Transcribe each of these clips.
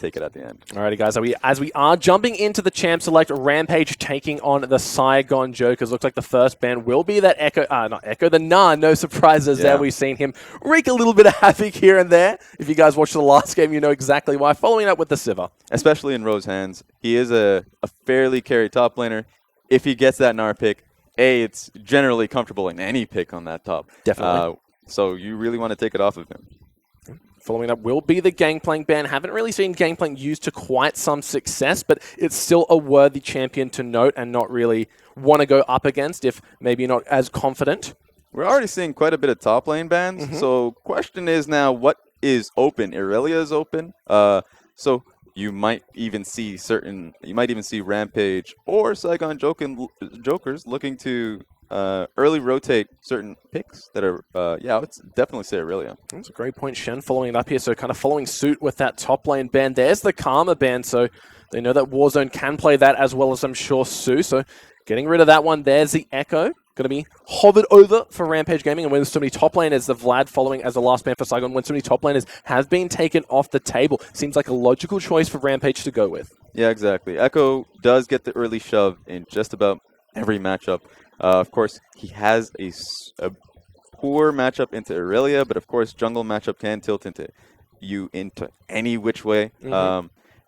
take it at the end. Alrighty, guys. As we are jumping into the Champ Select, Rampage taking on the Saigon Jokers. Looks like the first ban will be that the Nah. No surprises there. We've seen him wreak a little bit of havoc here and there. If you guys watched the last game, you know exactly why. Following up with the Sivir. Especially in Ro's hands. He is a fairly carry top laner. If he gets that Gnar pick, it's generally comfortable in any pick on that top. Definitely. So you really want to take it off of him. Following up will be the Gangplank ban. Haven't really seen Gangplank used to quite some success, but it's still a worthy champion to note and not really want to go up against if maybe you're not as confident. We're already seeing quite a bit of top lane bans. So question is now, what is open? Irelia is open. So you might even see Rampage or Saigon Jokers looking to early rotate certain picks that are, let's definitely say Irelia. That's a great point, Shen, following it up here. So kind of following suit with that top lane ban. There's the Karma ban, so they know that Warzone can play that as well as I'm sure Su. So getting rid of that one. There's the Echo. Going to be hovered over for Rampage Gaming. And when so many top laners, the Vlad following as the last ban for Saigon, when so many top laners have been taken off the table, seems like a logical choice for Rampage to go with. Yeah, exactly. Echo does get the early shove in just about every matchup. Of course, he has a poor matchup into Irelia, but of course, jungle matchup can tilt into any which way.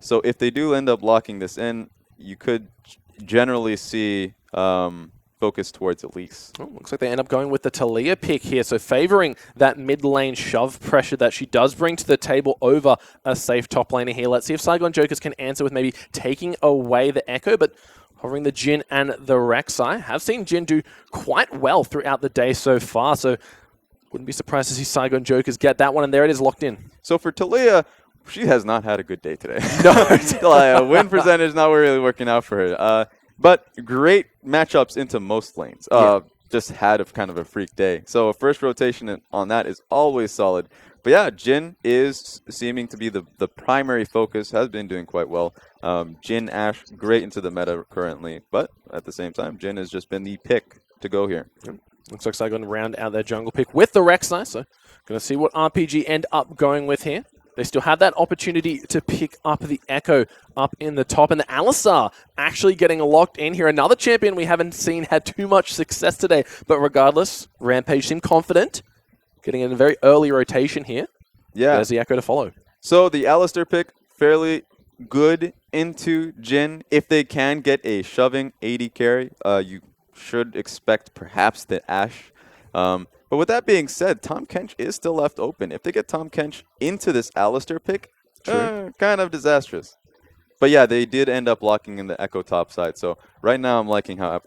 So if they do end up locking this in, you could generally see focus towards Elise. Oh, looks like they end up going with the Talia pick here, so favoring that mid lane shove pressure that she does bring to the table over a safe top laner here. Let's see if Saigon Jokers can answer with maybe taking away the Echo, but hovering the Jhin and the Rek'Sai. Have seen Jhin do quite well throughout the day so far, so wouldn't be surprised to see Saigon Jokers get that one, and there it is locked in. So for Talia, she has not had a good day today. No, win percentage not really working out for her. But great matchups into most lanes. Just had kind of a freak day. So a first rotation on that is always solid. But yeah, Jhin is seeming to be the primary focus, has been doing quite well. Jhin, Ashe, great into the meta currently. But at the same time, Jhin has just been the pick to go here. Looks like Saigon round out their jungle pick with the Rek'Sai. So going to see what RPG end up going with here. They still have that opportunity to pick up the Echo up in the top. And the Alistar actually getting locked in here. Another champion we haven't seen had too much success today. But regardless, Rampage seemed confident. Getting in a very early rotation here. Yeah. There's the Echo to follow. So the Alistar pick, fairly good into Jhin. If they can get a shoving 80 carry, you should expect perhaps the Ashe. But with that being said, Tahm Kench is still left open. If they get Tahm Kench into this Alistar pick, kind of disastrous. But yeah, they did end up locking in the Echo top side. So right now I'm liking how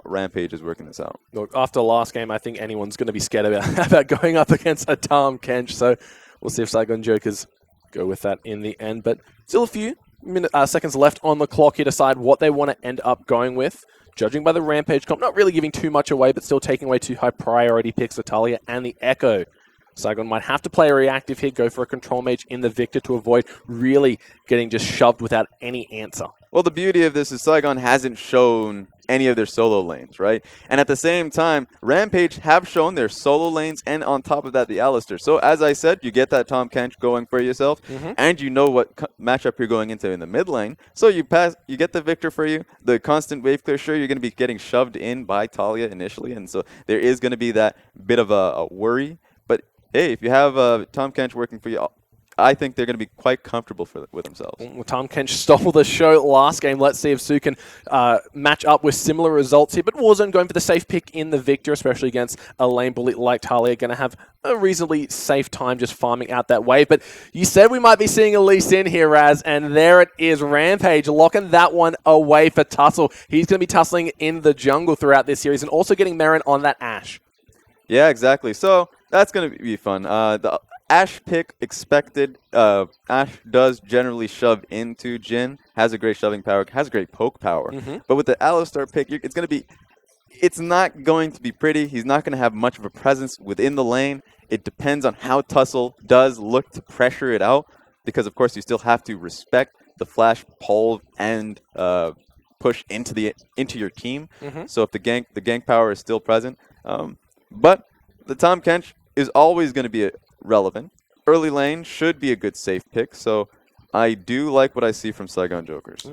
Rampage is working this out. Look, after the last game, I think anyone's going to be scared about going up against a Tahm Kench. So we'll see if Saigon Jokers go with that in the end. But still a few seconds left on the clock here to decide what they want to end up going with. Judging by the Rampage comp, not really giving too much away, but still taking away two high priority picks, Talia and the Echo. Saigon might have to play a reactive here, go for a control mage in the Victor to avoid really getting just shoved without any answer. Well, the beauty of this is Saigon hasn't shown any of their solo lanes, right? And at the same time, Rampage have shown their solo lanes, and on top of that, the Alistar. So as I said, you get that Tahm Kench going for yourself, and you know what matchup you're going into in the mid lane. So you get the Victor for you, the constant wave clear. Sure, you're going to be getting shoved in by Talia initially, and so there is going to be that bit of a worry. But hey, if you have Tahm Kench working for you, I think they're going to be quite comfortable with themselves. Well, Tahm Kench stole the show last game. Let's see if Su can match up with similar results here. But Warzone going for the safe pick in the Victor, especially against a lane bully like Talia. Going to have a reasonably safe time just farming out that wave. But you said we might be seeing Elise in here, Raz. And there it is. Rampage locking that one away for Tussle. He's going to be tussling in the jungle throughout this series and also getting Marin on that Ashe. Yeah, exactly. So that's going to be fun. The Ashe pick expected. Ashe does generally shove into Jhin, has a great shoving power, has a great poke power. But with the Alistar pick, it's not going to be pretty. He's not going to have much of a presence within the lane. It depends on how Tussle does look to pressure it out, because of course you still have to respect the flash, pull, and push into your team. So if the gank power is still present, but the Tahm Kench is always going to be relevant. Early lane should be a good safe pick. So I do like what I see from Saigon Jokers.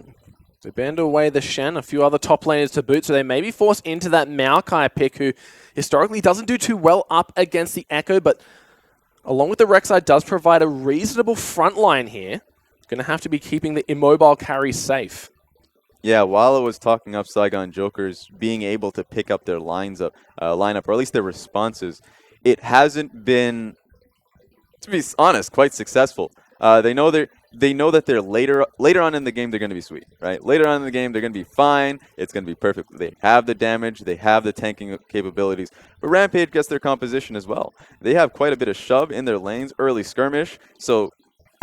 They banned away the Shen, a few other top laners to boot, so they may be forced into that Maokai pick, who historically doesn't do too well up against the Echo, but along with the Rek'Sai does provide a reasonable front line here. Going to have to be keeping the immobile carry safe. Yeah, while I was talking up Saigon Jokers being able to pick up their lineup, or at least their responses, it hasn't been, to be honest, quite successful. They know that they're later on in the game they're going to be sweet, right? Later on in the game they're going to be fine. It's going to be perfect. They have the damage, they have the tanking capabilities. But Rampage gets their composition as well. They have quite a bit of shove in their lanes, early skirmish. So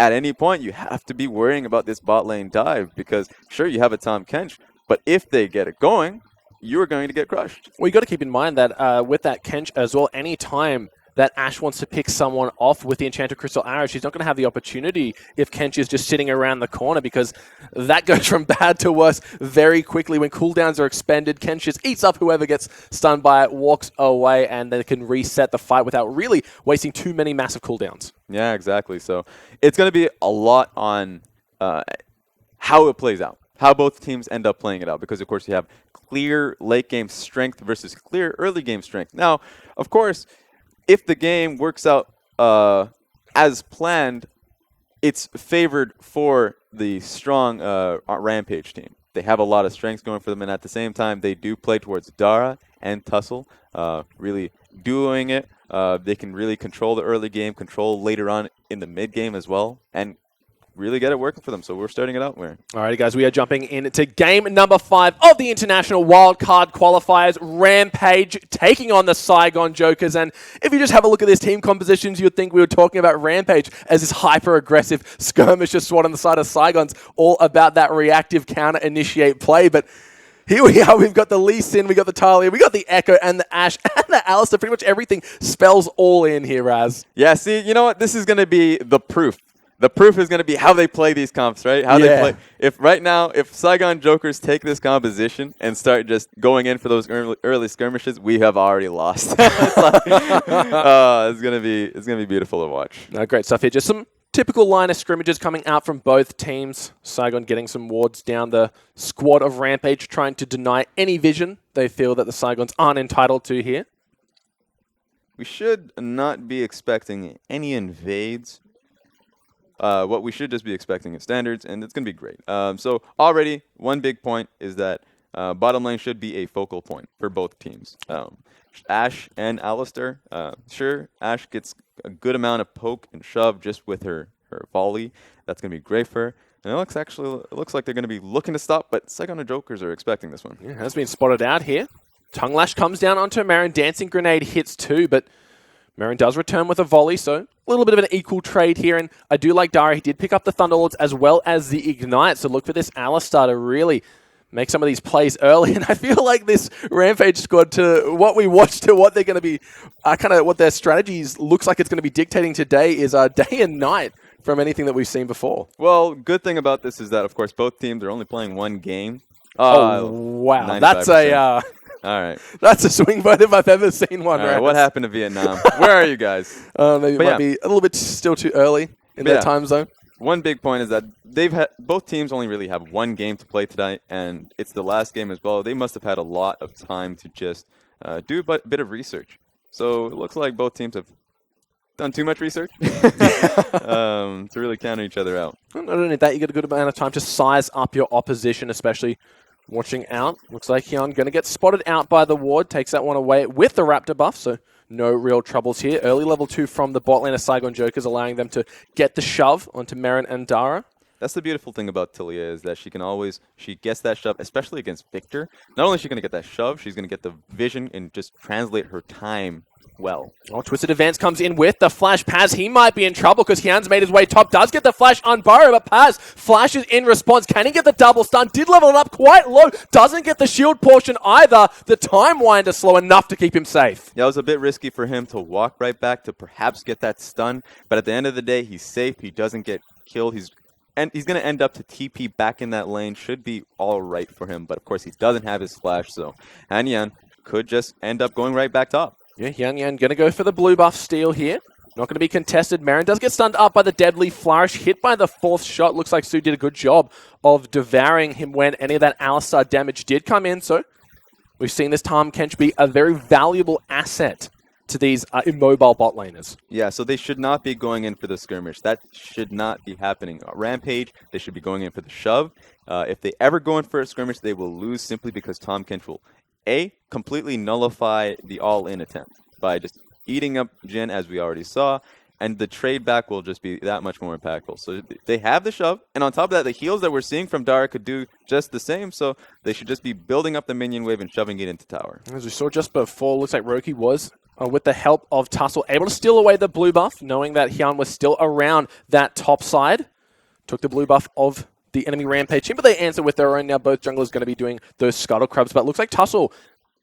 at any point you have to be worrying about this bot lane dive because sure you have a Tahm Kench, but if they get it going, you are going to get crushed. Well, you got to keep in mind that with that Kench as well, any time that Ashe wants to pick someone off with the Enchanted Crystal Arrow, she's not going to have the opportunity if Kench is just sitting around the corner because that goes from bad to worse very quickly. When cooldowns are expended, Kench just eats up whoever gets stunned by it, walks away, and they can reset the fight without really wasting too many massive cooldowns. Yeah, exactly. So it's going to be a lot on how it plays out, how both teams end up playing it out, because of course you have clear late game strength versus clear early game strength. Now, of course, if the game works out as planned, it's favored for the strong Rampage team. They have a lot of strengths going for them, and at the same time, they do play towards Dara and Tussle, really doing it. They can really control the early game, control later on in the mid game as well, and really get it working for them. So we're starting it out there. Alrighty, guys, we are jumping into game number 5 of the International Wildcard Qualifiers. Rampage taking on the Saigon Jokers. And if you just have a look at these team compositions, you would think we were talking about Rampage as this hyper-aggressive skirmisher SWAT on the side of Saigon's, all about that reactive counter-initiate play. But here we are. We've got the Lee Sin, we got the Talia, we got the Echo and the Ashe and the Alistar. Pretty much everything spells all in here, Raz. Yeah, see, you know what? This is going to be the proof. The proof is going to be how they play these comps, right? How they play. If Saigon Jokers take this composition and start just going in for those early skirmishes, we have already lost. It's gonna be beautiful to watch. No, great stuff here. Just some typical line of scrimmages coming out from both teams. Saigon getting some wards down the squad of Rampage, trying to deny any vision they feel that the Saigons aren't entitled to here. We should not be expecting any invades. What we should just be expecting is standards, and it's going to be great. So already, one big point is that bottom lane should be a focal point for both teams. Ashe and Alistar, sure, Ashe gets a good amount of poke and shove just with her volley. That's going to be great for her. And it looks like they're going to be looking to stop, but Saigon Jokers are expecting this one. Yeah, has been spotted out here. Tongue Lash comes down onto Marin. Dancing Grenade hits too, but Marin does return with a volley, so a little bit of an equal trade here. And I do like Dara. He did pick up the Thunderlords as well as the Ignite, so look for this Alistar to really make some of these plays early. And I feel like this Rampage squad, to what we watched, to what they're going to be, kind of what their strategies looks like it's going to be dictating today is day and night from anything that we've seen before. Well, good thing about this is that, of course, both teams are only playing one game. Oh, wow. 95%. That's a... All right. That's a swing vote if I've ever seen one. Right, what happened to Vietnam? Where are you guys? Maybe it might be a little bit still too early in their time zone. One big point is that both teams only really have one game to play tonight, and it's the last game as well. They must have had a lot of time to just do a bit of research. So it looks like both teams have done too much research to really counter each other out. Not only that, you get a good amount of time to size up your opposition, especially watching out. Looks like Hyun going to get spotted out by the ward. Takes that one away with the Raptor buff, so no real troubles here. Early level 2 from the bot lane of Saigon Jokers, allowing them to get the shove onto Marin and Dara. That's the beautiful thing about Talia, is that she gets that shove, especially against Victor. Not only is she going to get that shove, she's going to get the vision and just translate her time well. Oh, Twisted Advance comes in with the flash. Paz, he might be in trouble because Hyun's made his way top. Does get the flash on Burrow, but Paz flashes in response. Can he get the double stun? Did level it up quite low. Doesn't get the shield portion either. The time winder slow enough to keep him safe. Yeah, it was a bit risky for him to walk right back to perhaps get that stun. But at the end of the day, he's safe. He doesn't get killed. He's going to end up to TP back in that lane. Should be all right for him. But of course, he doesn't have his flash. So Hanyan could just end up going right back top. Yeah, Hyun going to go for the blue buff steal here. Not going to be contested. Marin does get stunned up by the deadly flourish, hit by the 4th shot. Looks like Sue did a good job of devouring him when any of that Alistar damage did come in. So we've seen this Tahm Kench be a very valuable asset to these immobile bot laners. Yeah, so they should not be going in for the skirmish. That should not be happening. Rampage, they should be going in for the shove. If they ever go in for a skirmish, they will lose simply because Tahm Kench will, A, completely nullify the all-in attempt by just eating up Jhin, as we already saw, and the trade back will just be that much more impactful. So they have the shove, and on top of that, the heals that we're seeing from Dara could do just the same, so they should just be building up the minion wave and shoving it into tower. As we saw just before, looks like Roki was, with the help of Tussle, able to steal away the blue buff, knowing that Hyun was still around that top side. Took the blue buff of the enemy Rampage team, but they answer with their own. Now both junglers going to be doing those scuttle crabs, but it looks like Tussle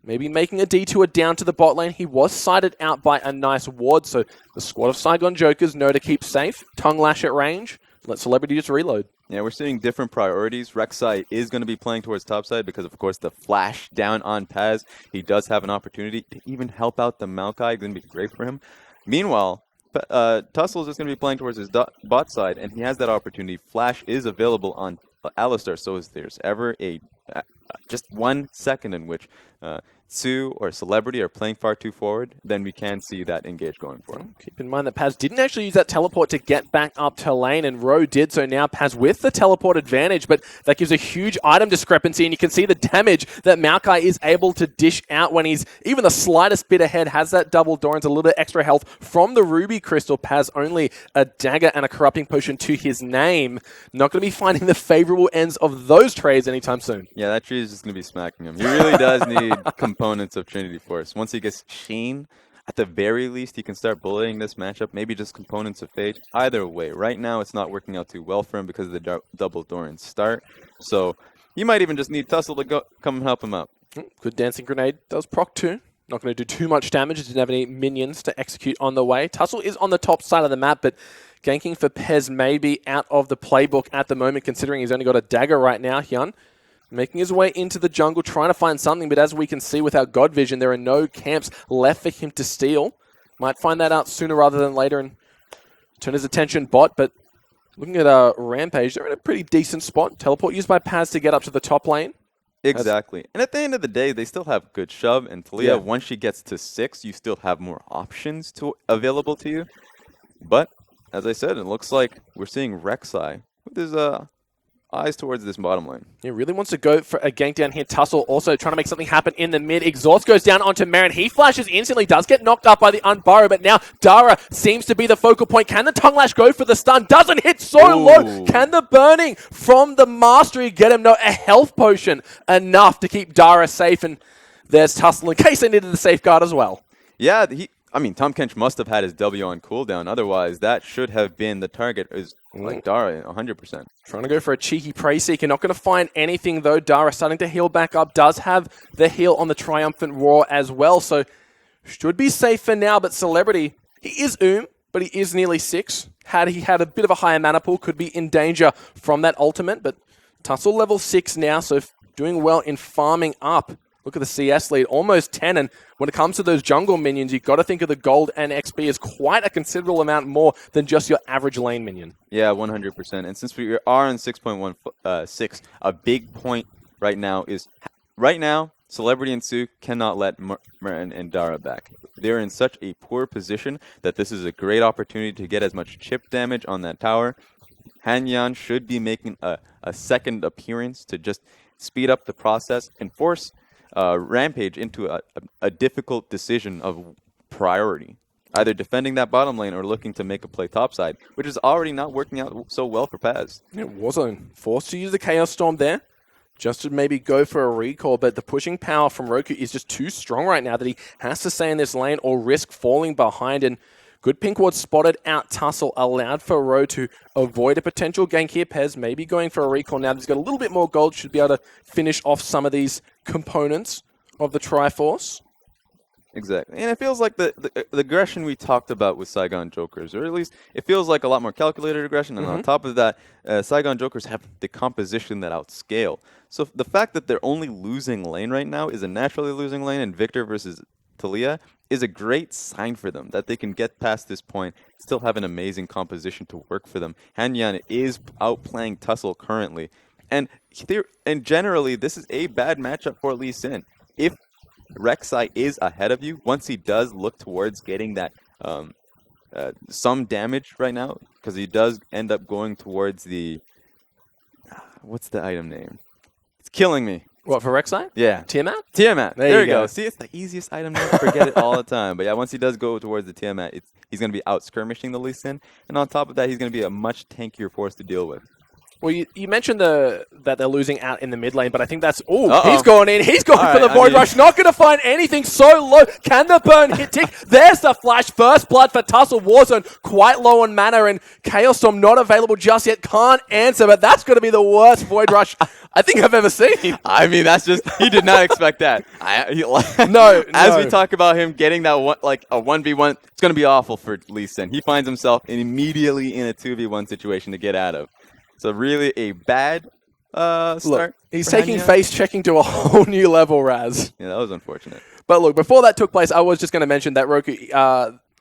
maybe making a detour down to the bot lane. He was sighted out by a nice ward, so the squad of Saigon Jokers know to keep safe. Tongue Lash at range. Let Celebrity just reload. Yeah, we're seeing different priorities. Rek'Sai is going to be playing towards topside because, of course, the flash down on Paz. He does have an opportunity to even help out the Maokai. Going to be great for him. Meanwhile, Tussle is just going to be playing towards his bot side, and he has that opportunity. Flash is available on Alistar, so if there's ever just 1 second in which Sue or Celebrity are playing far too forward, then we can see that engage going for him. Keep in mind that Paz didn't actually use that teleport to get back up to lane, and Ro did, so now Paz with the teleport advantage, but that gives a huge item discrepancy, and you can see the damage that Maokai is able to dish out when he's even the slightest bit ahead, has that double Doran's, a little bit extra health from the Ruby Crystal. Paz only a dagger and a corrupting potion to his name. Not going to be finding the favorable ends of those trades anytime soon. Yeah, that tree is just going to be smacking him. He really does need components of Trinity Force. Once he gets Sheen, at the very least, he can start bullying this matchup. Maybe just components of Phage. Either way, right now it's not working out too well for him because of the double Doran start. So you might even just need Tussle to come and help him out. Good dancing grenade. Does proc 2. Not going to do too much damage. Didn't have any minions to execute on the way. Tussle is on the top side of the map, but ganking for Pez may be out of the playbook at the moment, considering he's only got a dagger right now. Hyun making his way into the jungle, trying to find something, but as we can see with our God Vision, there are no camps left for him to steal. Might find that out sooner rather than later and turn his attention bot, but looking at Rampage, they're in a pretty decent spot. Teleport used by Paz to get up to the top lane. Exactly. And at the end of the day, they still have good shove, and Talia, once she gets to 6, you still have more options available to you. But, as I said, it looks like we're seeing Rek'Sai with his eyes towards this bottom lane. He really wants to go for a gank down here. Tussle also trying to make something happen in the mid. Exhaust goes down onto Marin. He flashes instantly, does get knocked up by the Unburrow, but now Dara seems to be the focal point. Can the Tongue Lash go for the stun? Doesn't hit so low. Can the burning from the Mastery get him? No, a health potion enough to keep Dara safe, and there's Tussle in case they needed the safeguard as well. Yeah, Tahm Kench must have had his W on cooldown. Otherwise, that should have been the target. Is like Dara, 100%. Trying to go for a cheeky Prey Seeker. Not going to find anything, though. Dara starting to heal back up. Does have the heal on the Triumphant Roar as well. So, should be safe for now. But Celebrity, he is but he is nearly 6. Had he had a bit of a higher mana pool, could be in danger from that ultimate. But Tussle level 6 now, so doing well in farming up. Look at the CS lead, almost 10, and when it comes to those jungle minions, you've got to think of the gold and XP as quite a considerable amount more than just your average lane minion. Yeah, 100%. And since we are on 6.16, a big point right now is, Celebrity and Sue cannot let Marin and Dara back. They're in such a poor position that this is a great opportunity to get as much chip damage on that tower. Hanyan should be making a second appearance to just speed up the process and force Rampage into a difficult decision of priority. Either defending that bottom lane or looking to make a play topside, which is already not working out so well for Paz. It wasn't forced to use the Chaos Storm there, just to maybe go for a recall, but the pushing power from Roku is just too strong right now that he has to stay in this lane or risk falling behind, and good pink ward spotted out Tussle, allowed for Ro to avoid a potential gank here. Pez maybe going for a recall now. He's got a little bit more gold, should be able to finish off some of these components of the Triforce. Exactly. And it feels like the aggression we talked about with Saigon Jokers, or at least it feels like a lot more calculated aggression. And on top of that, Saigon Jokers have the composition that outscale. So the fact that they're only losing lane right now is a naturally losing lane, and Victor versus Talia is a great sign for them that they can get past this point, still have an amazing composition to work for them. Hanyan is outplaying Tussle currently. And generally, this is a bad matchup for Lee Sin. If Rek'Sai is ahead of you, once he does look towards getting that some damage right now, because he does end up going towards the... what's the item name? It's killing me. What, for Rek'Sai? Yeah. Tiamat? Tiamat. There you you go. go. See, it's the easiest item name. I forget it all the time. But yeah, once he does go towards the Tiamat, he's going to be out skirmishing the Lee Sin. And on top of that, he's going to be a much tankier force to deal with. Well, you mentioned that they're losing out in the mid lane, but I think that's... he's going in. He's going for the Void Rush. Not going to find anything so low. Can the burn hit tick? There's the flash. First blood for Tussle. Warzone quite low on mana, and Chaos Storm not available just yet. Can't answer, but that's going to be the worst Void Rush I think I've ever seen. I mean, that's just... he did not expect that. No. As we talk about him getting that one, like a 1v1, it's going to be awful for Lee Sin. He finds himself immediately in a 2v1 situation to get out of. So really a bad start. Look, he's taking face checking to a whole new level, Raz. Yeah, that was unfortunate. But look, before that took place, I was just going to mention that Roku,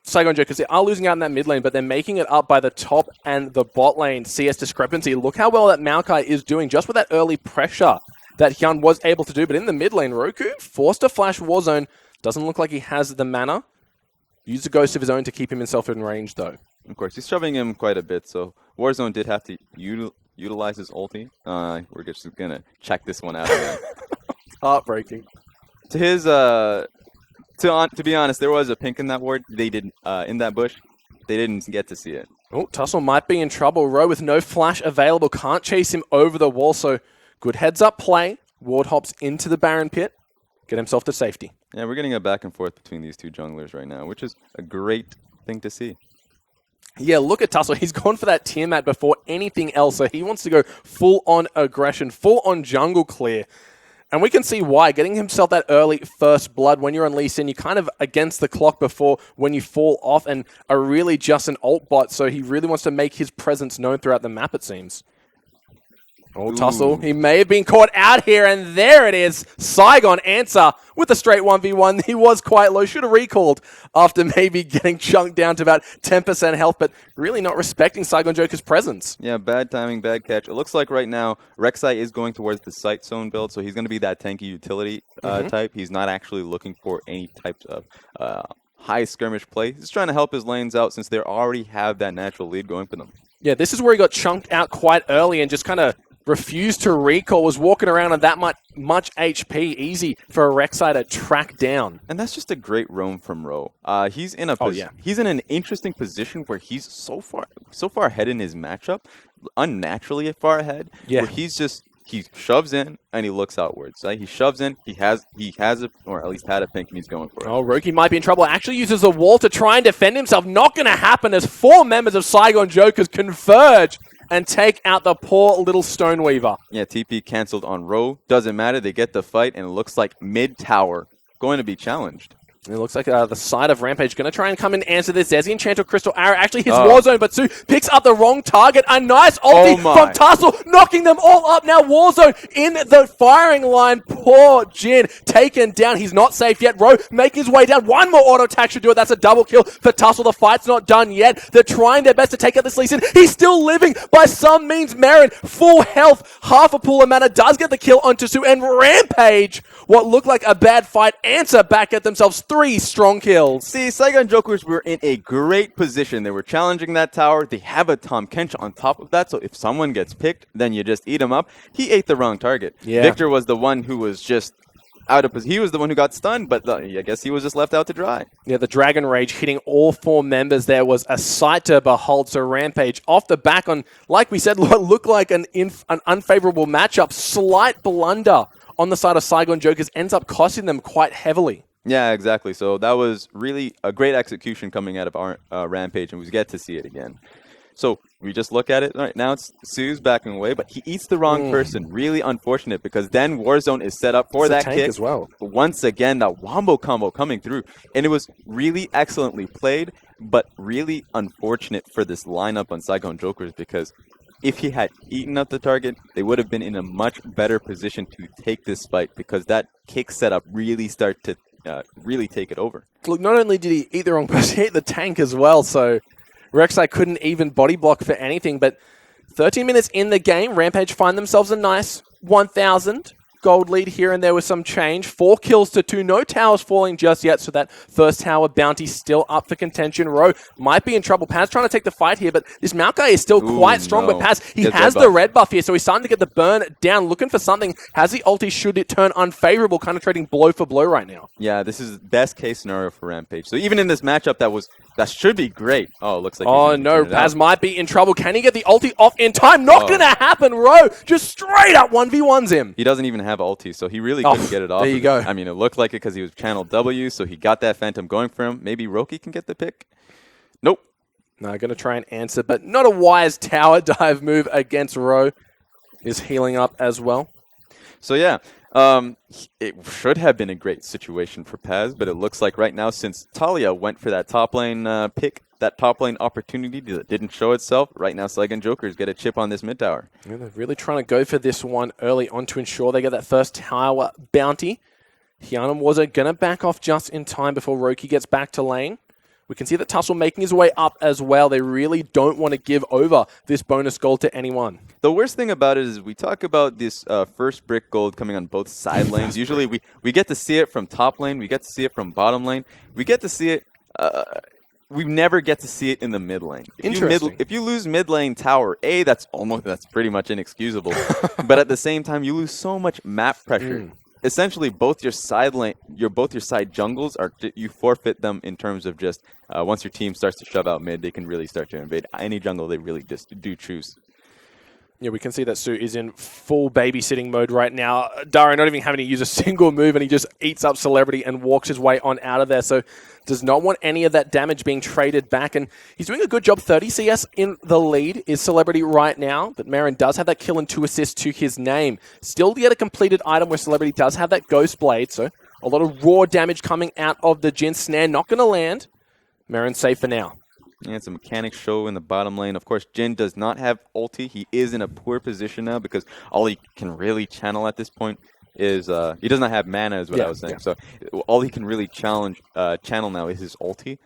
Saigon Jokers, they are losing out in that mid lane, but they're making it up by the top and the bot lane CS discrepancy. Look how well that Maokai is doing just with that early pressure that Hyun was able to do. But in the mid lane, Roku forced to flash Warzone. Doesn't look like he has the mana. Used a ghost of his own to keep himself in range, though. Of course, he's shoving him quite a bit, so Warzone did have to utilize his ulti. We're just going to check this one out again. Heartbreaking. To his, to be honest, there was a pink in that ward. They didn't, in that bush. They didn't get to see it. Oh, Tussle might be in trouble. Rowe with no flash available. Can't chase him over the wall, so good heads-up play. Ward hops into the Baron pit. Get himself to safety. Yeah, we're getting a back and forth between these two junglers right now, which is a great thing to see. Yeah, look at Tussle. He's gone for that Tiamat before anything else, so he wants to go full-on aggression, full-on jungle clear. And we can see why. Getting himself that early first blood, when you're on Lee Sin, you're kind of against the clock before when you fall off and are really just an ult bot, so he really wants to make his presence known throughout the map, it seems. Oh, Tussle, he may have been caught out here, and there it is. Saigon answer with a straight 1v1. He was quite low, should have recalled after maybe getting chunked down to about 10% health, but really not respecting Saigon Joker's presence. Yeah, bad timing, bad catch. It looks like right now Rek'Sai is going towards the Sight Zone build, so he's going to be that tanky utility type. He's not actually looking for any types of high skirmish play. He's trying to help his lanes out since they already have that natural lead going for them. Yeah, this is where he got chunked out quite early and just kind of refused to recall, was walking around on that much HP, easy for a Rek'Sai to track down. And that's just a great roam from Ro. He's in a he's in an interesting position where he's so far ahead in his matchup, unnaturally far ahead. Yeah. Where he shoves in and he looks outwards. Right? He shoves in, he has a, or at least had a pink, and he's going for it. Oh, Roki might be in trouble. Actually uses the wall to try and defend himself. Not going to happen as 4 members of Saigon Jokers converge and take out the poor little Stoneweaver. Yeah, TP canceled on Ro. Doesn't matter. They get the fight, and it looks like mid-tower going to be challenged. It looks like the side of Rampage going to try and come and answer this. There's the Enchanted Crystal Arrow. Actually hits Warzone, but Sue picks up the wrong target. A nice ulti from Tussle, knocking them all up. Now Warzone in the firing line. Poor Jin taken down. He's not safe yet. Ro making his way down. One more auto attack should do it. That's a double kill for Tussle. The fight's not done yet. They're trying their best to take out this Lee Sin. He's still living by some means. Marin, full health, half a pool of mana, does get the kill onto Sue. And Rampage, what looked like a bad fight, answer back at themselves. 3 strong kills. See, Saigon Jokers were in a great position. They were challenging that tower. They have a Tahm Kench on top of that, so if someone gets picked, then you just eat him up. He ate the wrong target. Yeah. Victor was the one who was just out of position. He was the one who got stunned, but I guess he was just left out to dry. Yeah, the Dragon Rage hitting all 4 members there was a sight to behold. So Rampage off the back on, like we said, what looked like an unfavorable matchup. Slight blunder on the side of Saigon Jokers ends up costing them quite heavily. Yeah, exactly. So that was really a great execution coming out of our Rampage, and we get to see it again. So we just look at it. Right now, it's Sue's backing away, but he eats the wrong person. Really unfortunate, because then Warzone is set up for that kick as well. But once again, that wombo combo coming through, and it was really excellently played, but really unfortunate for this lineup on Saigon Jokers, because if he had eaten up the target, they would have been in a much better position to take this fight, because that kick setup really started to really take it over. Look, not only did he eat the wrong person, he hit the tank as well, so Rek'Sai couldn't even body block for anything. But 13 minutes in the game, Rampage find themselves a nice 1,000 gold lead here and there with some change. 4 kills to 2. No towers falling just yet, so that first tower bounty still up for contention. Ro might be in trouble. Paz trying to take the fight here, but this Mount guy is still quite strong. But Paz, he has the red buff here, so he's starting to get the burn down, looking for something. Has the ulti should it turn unfavorable, kind of trading blow for blow right now. Yeah, this is best case scenario for Rampage. So even in this matchup that should be great. Oh, it looks like oh no, Paz might be in trouble. Can he get the ulti off in time? Not gonna happen. Ro just straight up 1v1s him. He doesn't even have ulti, so he really couldn't get it off. There you go. I mean, it looked like it because he was channel W, so he got that Phantom going for him. Maybe Roki can get the pick. Nope. No, going to try and answer, but not a wise tower dive move against Ro. Is healing up as well. So yeah, it should have been a great situation for Paz, but it looks like right now, since Talia went for that top lane pick, that top lane opportunity that didn't show itself, right now Saigon Jokers get a chip on this mid tower. Yeah, they're really trying to go for this one early on to ensure they get that first tower bounty. Hyanum wasn't going to back off just in time before Roki gets back to lane. We can see that Tussle making his way up as well. They really don't want to give over this bonus gold to anyone. The worst thing about it is we talk about this first brick gold coming on both side lanes. Usually we get to see it from top lane. We get to see it from bottom lane. We get to see it... we never get to see it in the mid lane. If you lose mid lane tower, that's pretty much inexcusable. But at the same time, you lose so much map pressure. Essentially, both your side jungles you forfeit them in terms of just once your team starts to shove out mid, they can really start to invade any jungle they really just do choose. Yeah, we can see that Su is in full babysitting mode right now. Dara not even having to use a single move, and he just eats up Celebrity and walks his way on out of there. So does not want any of that damage being traded back. And he's doing a good job. 30 CS in the lead is Celebrity right now. But Marin does have that kill and 2 assists to his name. Still yet a completed item where Celebrity does have that Ghost Blade. So a lot of raw damage coming out of the Jhin. Snare not going to land. Marin safe for now. Yeah, it's a mechanic show in the bottom lane. Of course, Jhin does not have ulti. He is in a poor position now because all he can really channel at this point is he does not have mana, is what I was saying. So all he can really channel now is his ulti.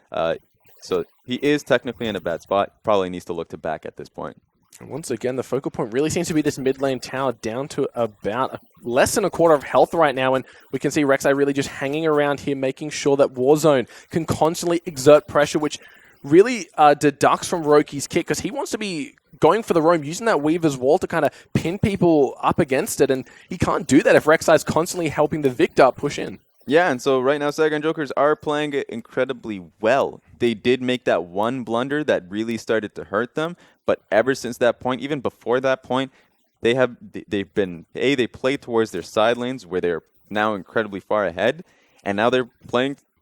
So he is technically in a bad spot. Probably needs to look to back at this point. And once again, the focal point really seems to be this mid lane tower down to about less than a quarter of health right now. And we can see Rek'Sai really just hanging around here, making sure that Warzone can constantly exert pressure, which really deducts from Roki's kick because he wants to be going for the roam, using that Weaver's Wall to kind of pin people up against it. And he can't do that if Rek'Sai is constantly helping the Victor push in. Yeah, and so right now Saigon Jokers are playing it incredibly well. They did make that one blunder that really started to hurt them, but ever since that point, even before that point, they played towards their side lanes where they're now incredibly far ahead, and now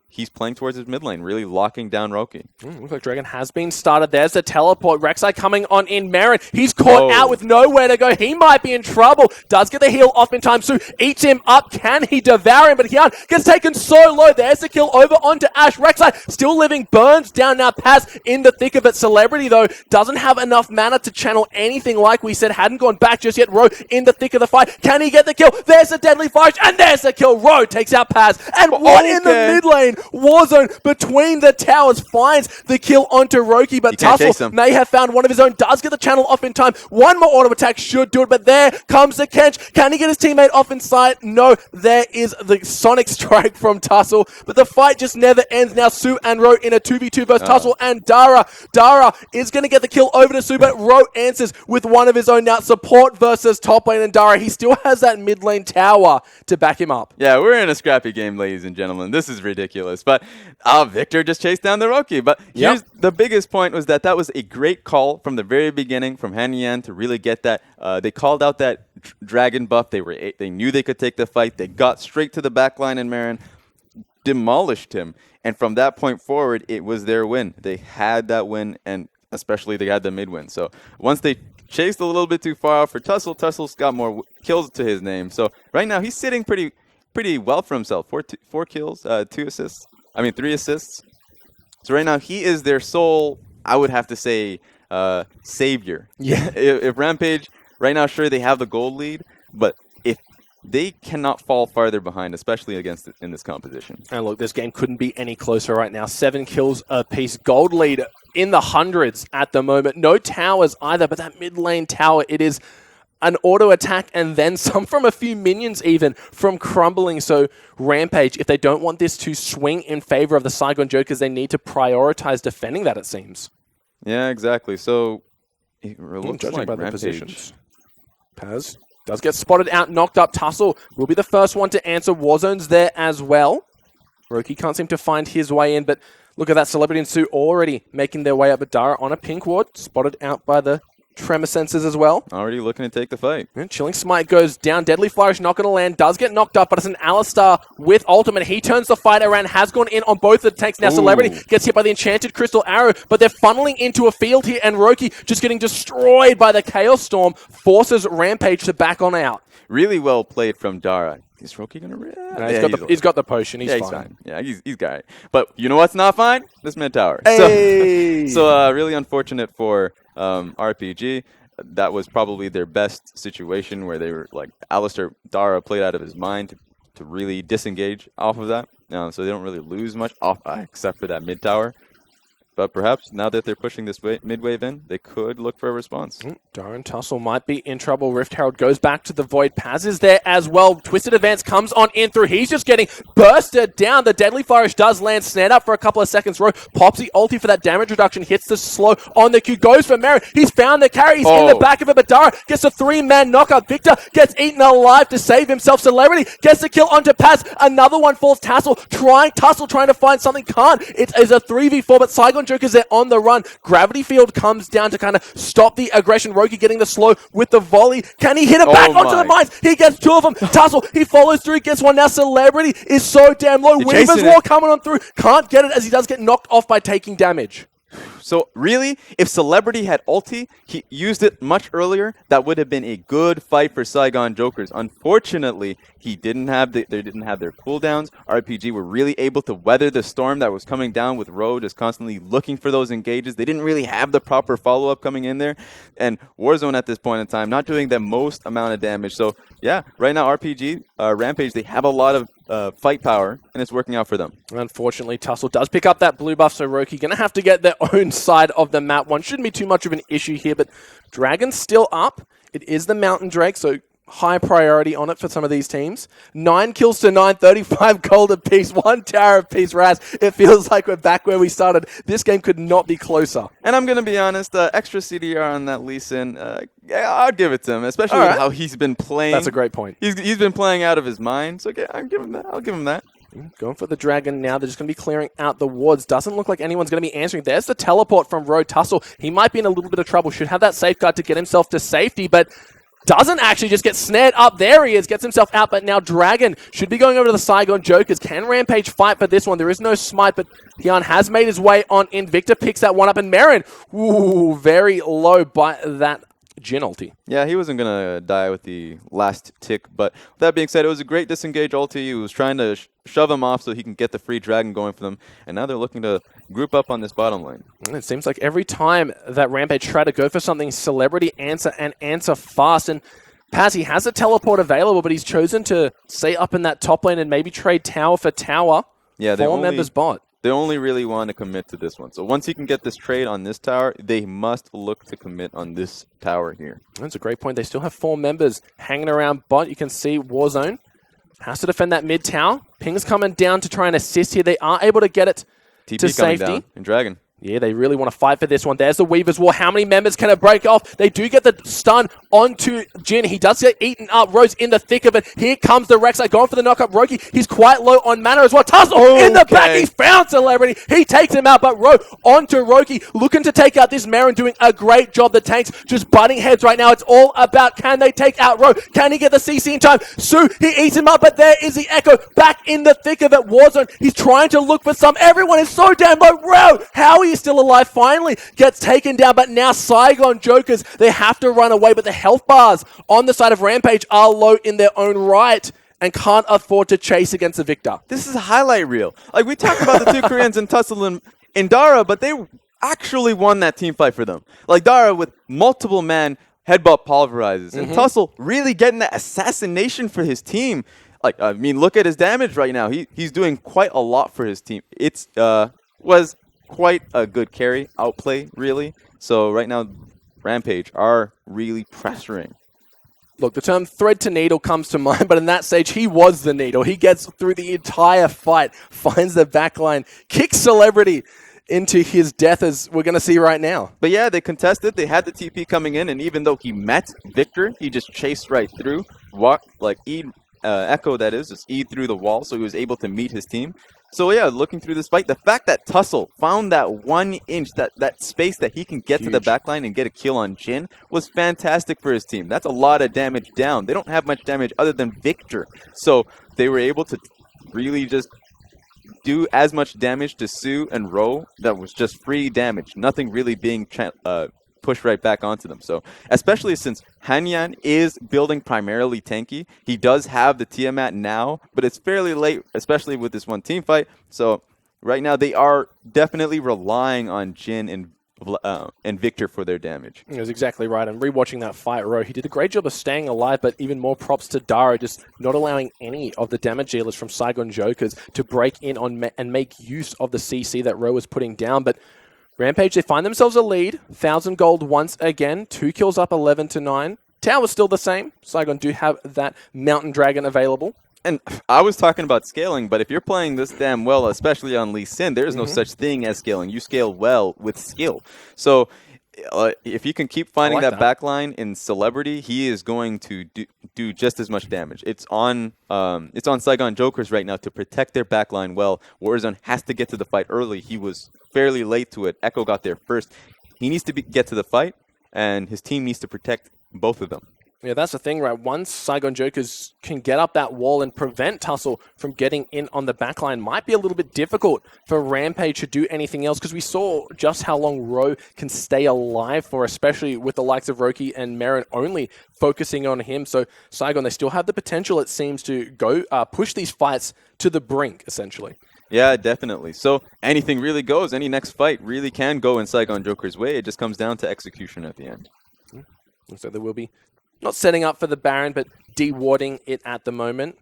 he's playing towards his mid lane, really locking down Roki. Looks like Dragon has been started. There's the teleport. Rek'Sai coming on in. Marin, he's caught out with nowhere to go. He might be in trouble. Does get the heal off in time. Su eats him up. Can he devour him? But Hyan gets taken so low. There's the kill over onto Ashe. Rek'Sai still living. Burns down now. Paz in the thick of it. Celebrity, though, doesn't have enough mana to channel anything like we said. Hadn't gone back just yet. Ro in the thick of the fight. Can he get the kill? There's a deadly flash. And there's the kill. Ro takes out Paz. And one in the mid lane. Warzone between the towers finds the kill onto Roki, but Tussle may have found one of his own. Does get the channel off in time. One more auto attack should do it, but there comes the Kench. Can he get his teammate off in sight? No, there is the Sonic Strike from Tussle, but the fight just never ends. Now Su and Ro in a 2v2 versus Tussle and Dara. Dara is going to get the kill over to Su, but Ro answers with one of his own. Now support versus top lane and Dara. He still has that mid lane tower to back him up. Yeah, we're in a scrappy game, ladies and gentlemen. This is ridiculous, but Victor just chased down the Roki. But here's the biggest point was that was a great call from the very beginning from Han Yan to really get that. They called out that dragon buff. They knew they could take the fight. They got straight to the back line, and Marin demolished him. And from that point forward, it was their win. They had that win, and especially they had the mid win. So once they chased a little bit too far out for Tussle, Tussle's got more kills to his name. So right now he's sitting pretty well for himself. 4 kills, 3 assists. So right now he is their sole, I would have to say, savior. Yeah. If Rampage right now, sure they have the gold lead, but if they cannot fall farther behind, especially in this composition. And look, this game couldn't be any closer right now. 7 kills apiece. Gold lead in the hundreds at the moment. No towers either, but that mid lane tower, it is an auto attack and then some from a few minions even from crumbling. So Rampage, if they don't want this to swing in favor of the Saigon Jokers, they need to prioritize defending that, it seems. Yeah, exactly. So it looks judging like by the Rampage. positions. Paz does get spotted out, knocked up. Tussle will be the first one to answer. Warzone's there as well. Roki can't seem to find his way in, but look at that. Celebrity and Sue already making their way up. But Dara on a pink ward, spotted out by the tremor sensors as well. Already looking to take the fight. And Chilling Smite goes down. Deadly Flourish not going to land. Does get knocked up, but it's an Alistar with ultimate. He turns the fight around. Has gone in on both the tanks. Now Celebrity gets hit by the Enchanted Crystal Arrow, but they're funneling into a field here, and Roki just getting destroyed by the Chaos Storm. Forces Rampage to back on out. Really well played from Dara. Is Roki going to... No, he's got the potion. He's fine. Yeah, he's got it. But you know what's not fine? This mid tower. Hey! So really unfortunate for RPG. That was probably their best situation where they were like, Alistair Dara played out of his mind to really disengage off of that. So they don't really lose much off except for that mid tower. But perhaps now that they're pushing this mid wave in, they could look for a response. Darren Tussle might be in trouble. Rift Herald goes back to the Void. Paz is there as well. Twisted Advance comes on in through. He's just getting bursted down. The Deadly Flourish does land. Snared up for a couple of seconds. Pops the ulti for that damage reduction. Hits the slow on the Q. Goes for Marin. He's found the carry. He's in the back of it. But Dara gets a 3-man knockup. Victor gets eaten alive to save himself. Celebrity gets the kill onto Paz. Another one falls. Tussle trying to find something. Can't. It is a 3v4, but Saigon Jokers are on the run. Gravity Field comes down to kind of stop the aggression. Roki getting the slow with the volley. Can he hit it back onto the mines? He gets 2 of them. Tussle, he follows through, gets one. Now Celebrity is so damn low. Weaver's Wall coming on through. Can't get it as he does get knocked off by taking damage. So really, if Celebrity had ulti, he used it much earlier, that would have been a good fight for Saigon Jokers. Unfortunately, they didn't have their cooldowns. RPG were really able to weather the storm that was coming down with Ro just constantly looking for those engages. They didn't really have the proper follow-up coming in there. And Warzone at this point in time, not doing the most amount of damage. So yeah, right now RPG, Rampage, they have a lot of fight power, and it's working out for them. Unfortunately, Tussle does pick up that blue buff, so Roki going to have to get their own side of the map. One shouldn't be too much of an issue here, but Dragon's still up. It is the Mountain Drake, so high priority on it for some of these teams. 9 kills to 9, 35 gold apiece, 1 tower apiece. Raz, it feels like we're back where we started. This game could not be closer. And I'm going to be honest, extra CDR on that Lee Sin, yeah, I'll give it to him, especially with how he's been playing. That's a great point. He's been playing out of his mind, so yeah, I'll give him that. Going for the Dragon now. They're just going to be clearing out the wards. Doesn't look like anyone's going to be answering. There's the teleport from Ro. Tussle. He might be in a little bit of trouble. Should have that safeguard to get himself to safety, but doesn't actually, just get snared up. There he is, gets himself out, but now Dragon should be going over to the Saigon Jokers. Can Rampage fight for this one? There is no smite, but Hyun has made his way on in. Victor picks that one up, and Marin, very low by that Jhin ulti. Yeah, he wasn't going to die with the last tick, but with that being said, it was a great disengage ulti. He was trying to shove him off so he can get the free Dragon going for them, and now they're looking to group up on this bottom lane. And it seems like every time that Rampage try to go for something, Celebrity answer fast, and Paz, he has a teleport available, but he's chosen to stay up in that top lane and maybe trade tower for tower. Yeah, Four members bot. They only really want to commit to this one. So once he can get this trade on this tower, they must look to commit on this tower here. That's a great point. They still have 4 members hanging around bot. You can see Warzone has to defend that mid tower. Ping's coming down to try and assist here. They are able to get it TP to safety. Down in Dragon. Yeah, they really want to fight for this one. There's the Weaver's Wall. How many members can it break off? They do get the stun onto Jhin. He does get eaten up. Rose in the thick of it. Here comes the Rek'Sai going for the knockup. Roki, he's quite low on mana as well. Tussle in the back. He's found Celebrity. He takes him out, but Ro onto Roki, looking to take out this Marin, doing a great job. The tanks just butting heads right now. It's all about, can they take out Ro? Can he get the CC in time? Su, he eats him up, but there is the Echo back in the thick of it. Warzone, he's trying to look for some. Everyone is so damn low. Ro, how are you still alive? Finally gets taken down, but now Saigon Jokers, they have to run away, but the health bars on the side of Rampage are low in their own right and can't afford to chase against the Victor. This is a highlight reel. Like, we talked about the two Koreans in Tussle and Dara, but they actually won that team fight for them. Like, Dara with multiple men headbutt pulverizes. And Tussle really getting that assassination for his team. Like, I mean, look at his damage right now. He's doing quite a lot for his team. It's was quite a good carry outplay, really. So right now, Rampage are really pressuring. Look, the term thread to needle comes to mind, but in that stage, he was the needle. He gets through the entire fight, finds the backline, kicks Celebrity into his death, as we're going to see right now. But yeah, they contested. They had the TP coming in, and even though he met Victor, he just chased right through. Echo, that is, just E through the wall, so he was able to meet his team. So yeah, looking through this fight, the fact that Tussle found that 1 inch, that space that he can get to the backline and get a kill on Jin was fantastic for his team. That's a lot of damage down. They don't have much damage other than Victor. So they were able to really just do as much damage to Sue and Ro that was just free damage. Nothing really being pushed right back onto them. So especially since Hanyan is building primarily tanky, he does have the Tiamat now, but it's fairly late, especially with this one team fight. So right now they are definitely relying on Jin and Victor for their damage. That's exactly right. And rewatching that fight, Ro, he did a great job of staying alive, but even more props to Dara, just not allowing any of the damage dealers from Saigon Jokers to break in on and make use of the CC that Ro was putting down. But Rampage, they find themselves a lead. 1,000 gold once again. 2 kills up, 11-9. Tower's still the same. Saigon do have that Mountain Dragon available. And I was talking about scaling, but if you're playing this damn well, especially on Lee Sin, there is no such thing as scaling. You scale well with skill. So if you can keep finding that backline in Celebrity, he is going to do just as much damage. It's on Saigon Jokers right now to protect their backline well. Warzone has to get to the fight early. He was fairly late to it. Echo got there first. He needs to get to the fight, and his team needs to protect both of them. Yeah, that's the thing, right? Once Saigon Jokers can get up that wall and prevent Tussle from getting in on the backline, might be a little bit difficult for Rampage to do anything else, because we saw just how long Ro can stay alive for, especially with the likes of Roki and Marin only focusing on him. So Saigon, they still have the potential, it seems, to go push these fights to the brink, essentially. Yeah, definitely. So anything really goes. Any next fight really can go in Saigon Joker's way. It just comes down to execution at the end. So there will be not setting up for the Baron, but de-warding it at the moment.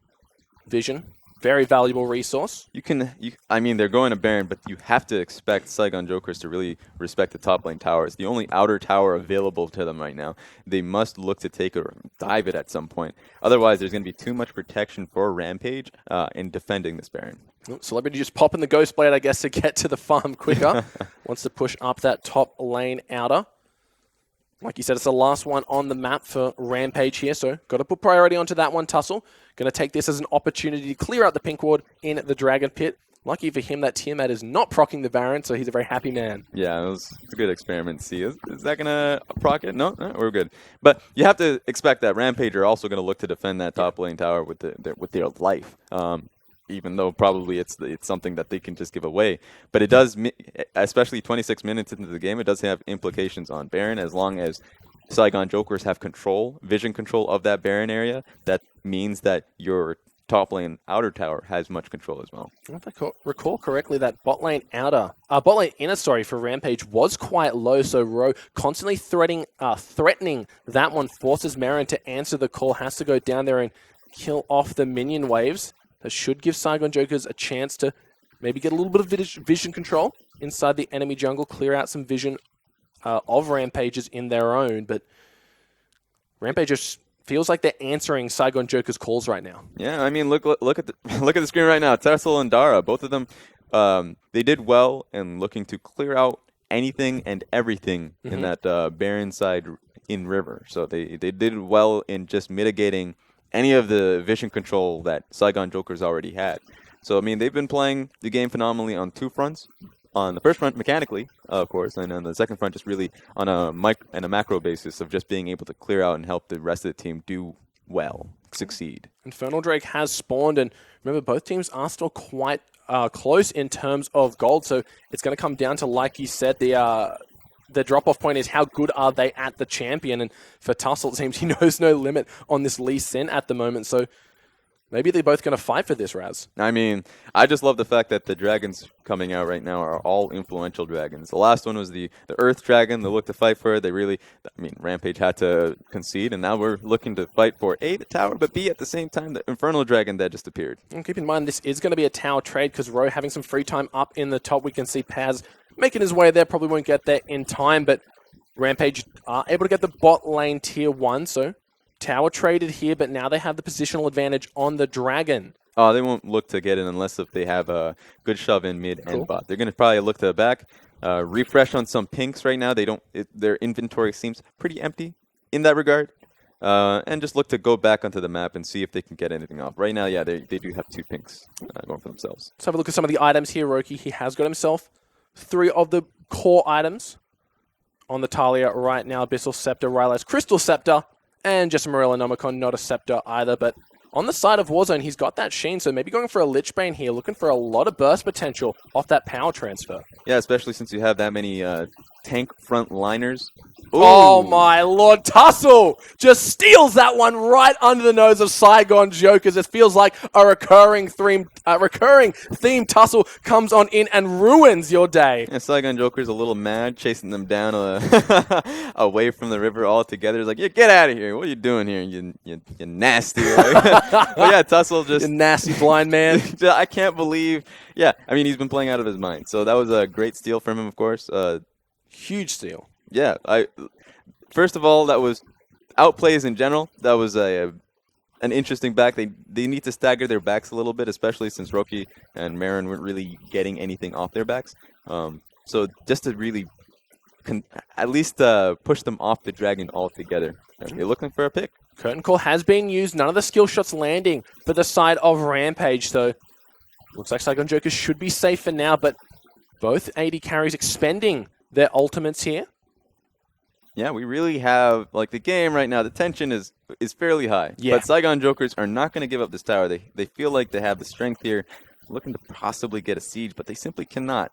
Vision, very valuable resource. I mean, they're going to Baron, but you have to expect Saigon Jokers to really respect the top lane tower. It's the only outer tower available to them right now. They must look to take it or dive it at some point. Otherwise, there's going to be too much protection for Rampage in defending this Baron. Celebrity just popping the Ghost Blade, I guess, to get to the farm quicker. Wants to push up that top lane outer. Like you said, it's the last one on the map for Rampage here, so got to put priority onto that one, Tussle. Going to take this as an opportunity to clear out the pink ward in the Dragon Pit. Lucky for him that Tiamat is not proccing the Baron, so he's a very happy man. Yeah, it's a good experiment. See, is that going to proc it? No, we're good. But you have to expect that Rampage are also going to look to defend that top lane tower with their life. Even though probably it's something that they can just give away. But it does, especially 26 minutes into the game, it does have implications on Baron. As long as Saigon Jokers have vision control of that Baron area, that means that your top lane outer tower has much control as well. If I recall correctly, that bot lane inner for Rampage was quite low, so Ro constantly threatening that one forces Marin to answer the call, has to go down there and kill off the minion waves. That should give Saigon Jokers a chance to maybe get a little bit of vision control inside the enemy jungle, clear out some vision of Rampages in their own. But Rampage just feels like they're answering Saigon Jokers' calls right now. Yeah, I mean, look at the screen right now. Tussle and Dara, both of them, they did well in looking to clear out anything and everything in that Baron side in River. So they did well in just mitigating any of the vision control that Saigon Jokers already had. So, I mean, they've been playing the game phenomenally on two fronts. On the first front, mechanically, of course, and on the second front, just really on a macro basis of just being able to clear out and help the rest of the team do well, succeed. Infernal Drake has spawned, and remember, both teams are still quite close in terms of gold, so it's going to come down to, like you said, the drop-off point is how good are they at the champion, and for Tussle, it seems he knows no limit on this Lee Sin at the moment, so Maybe they're both going to fight for this, Raz. I mean, I just love the fact that the dragons coming out right now are all influential dragons. The last one was the Earth Dragon. They looked to fight for it. They really, I mean, Rampage had to concede, and now we're looking to fight for A, the tower, but B, at the same time, the Infernal Dragon that just appeared. And keep in mind, this is going to be a tower trade because Ro having some free time up in the top. We can see Paz making his way there. Probably won't get there in time, but Rampage are able to get the bot lane tier 1, so tower traded here, but now they have the positional advantage on the Dragon. Oh, they won't look to get it unless if they have a good shove in mid and bot. They're going to probably look to the back, refresh on some pinks right now. They don't. Their inventory seems pretty empty in that regard, and just look to go back onto the map and see if they can get anything off. Right now, yeah, they do have 2 pinks going for themselves. Let's have a look at some of the items here, Roki. He has got himself 3 of the core items on the Talia right now. Abyssal Scepter, Rylas Crystal Scepter, and just Morella Nomicon, not a Scepter either, but on the side of Warzone, he's got that Sheen, so maybe going for a Lich Bane here, looking for a lot of burst potential off that power transfer. Yeah, especially since you have that many tank front liners. Ooh. Oh my lord, Tussle just steals that one right under the nose of Saigon Jokers. It feels like a recurring theme Tussle comes on in and ruins your day. Yeah, Saigon Joker's a little mad, chasing them down away from the river altogether. He's like, yeah, get out of here. What are you doing here, you nasty. But yeah, Tussle just... You nasty blind man. I can't believe... Yeah, I mean, he's been playing out of his mind. So that was a great steal from him, of course. Huge steal. Yeah, first of all, that was outplays in general. That was an interesting back. They need to stagger their backs a little bit, especially since Roki and Marin weren't really getting anything off their backs. So just to really at least push them off the dragon altogether. You're looking for a pick. Curtain Call has been used. None of the skill shots landing for the side of Rampage, so looks like Saigon Jokers should be safe for now, but both AD carries expending their ultimates here. Yeah, we really have, like, the game right now, the tension is fairly high. Yeah. But Saigon Jokers are not going to give up this tower. They feel like they have the strength here, looking to possibly get a siege, but they simply cannot.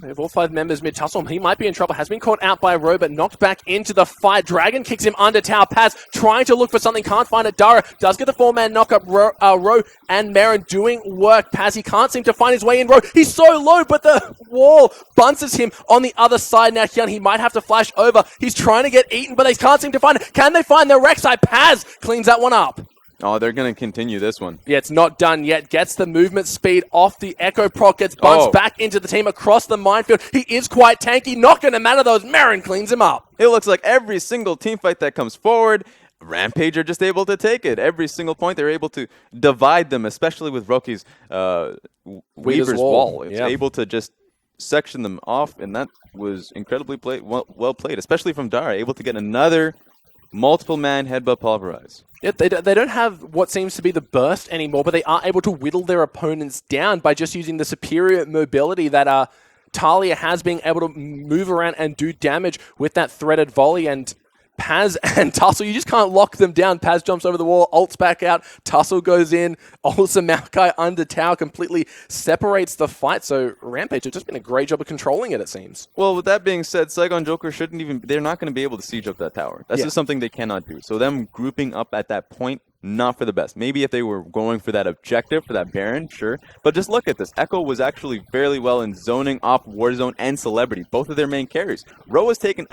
They have all 5 members mid-tussle. He might be in trouble. Has been caught out by Ro, but knocked back into the fight. Dragon kicks him under tower. Paz trying to look for something. Can't find it. Dara does get the 4-man knock-up. Ro and Marin doing work. Paz, he can't seem to find his way in. Ro, he's so low, but the wall bounces him on the other side. Now, Hyun, he might have to flash over. He's trying to get eaten, but they can't seem to find it. Can they find the Rek'Sai? Paz cleans that one up. Oh, they're going to continue this one. Yeah, it's not done yet. Gets the movement speed off the Echo Proc. Gets bunched back into the team across the minefield. He is quite tanky. Not going to matter, though. Marin cleans him up. It looks like every single team fight that comes forward, Rampage are just able to take it. Every single point, they're able to divide them, especially with Roki's Weaver's Wall. It's able to just section them off, and that was incredibly well played, especially from Dara, able to get another multiple-man headbutt pulverize. Yeah, they don't have what seems to be the burst anymore, but they are able to whittle their opponents down by just using the superior mobility that Talia has, being able to move around and do damage with that threaded volley. And Paz and Tussle, you just can't lock them down. Paz jumps over the wall, ults back out, Tussle goes in, also Maokai under tower, completely separates the fight. So Rampage have just been a great job of controlling it, it seems. Well, with that being said, Saigon Joker they're not going to be able to siege up that tower. That's just something they cannot do. So them grouping up at that point, not for the best. Maybe if they were going for that objective, for that Baron, sure. But just look at this. Echo was actually fairly well in zoning off Warzone and Celebrity, both of their main carries. Ro has taken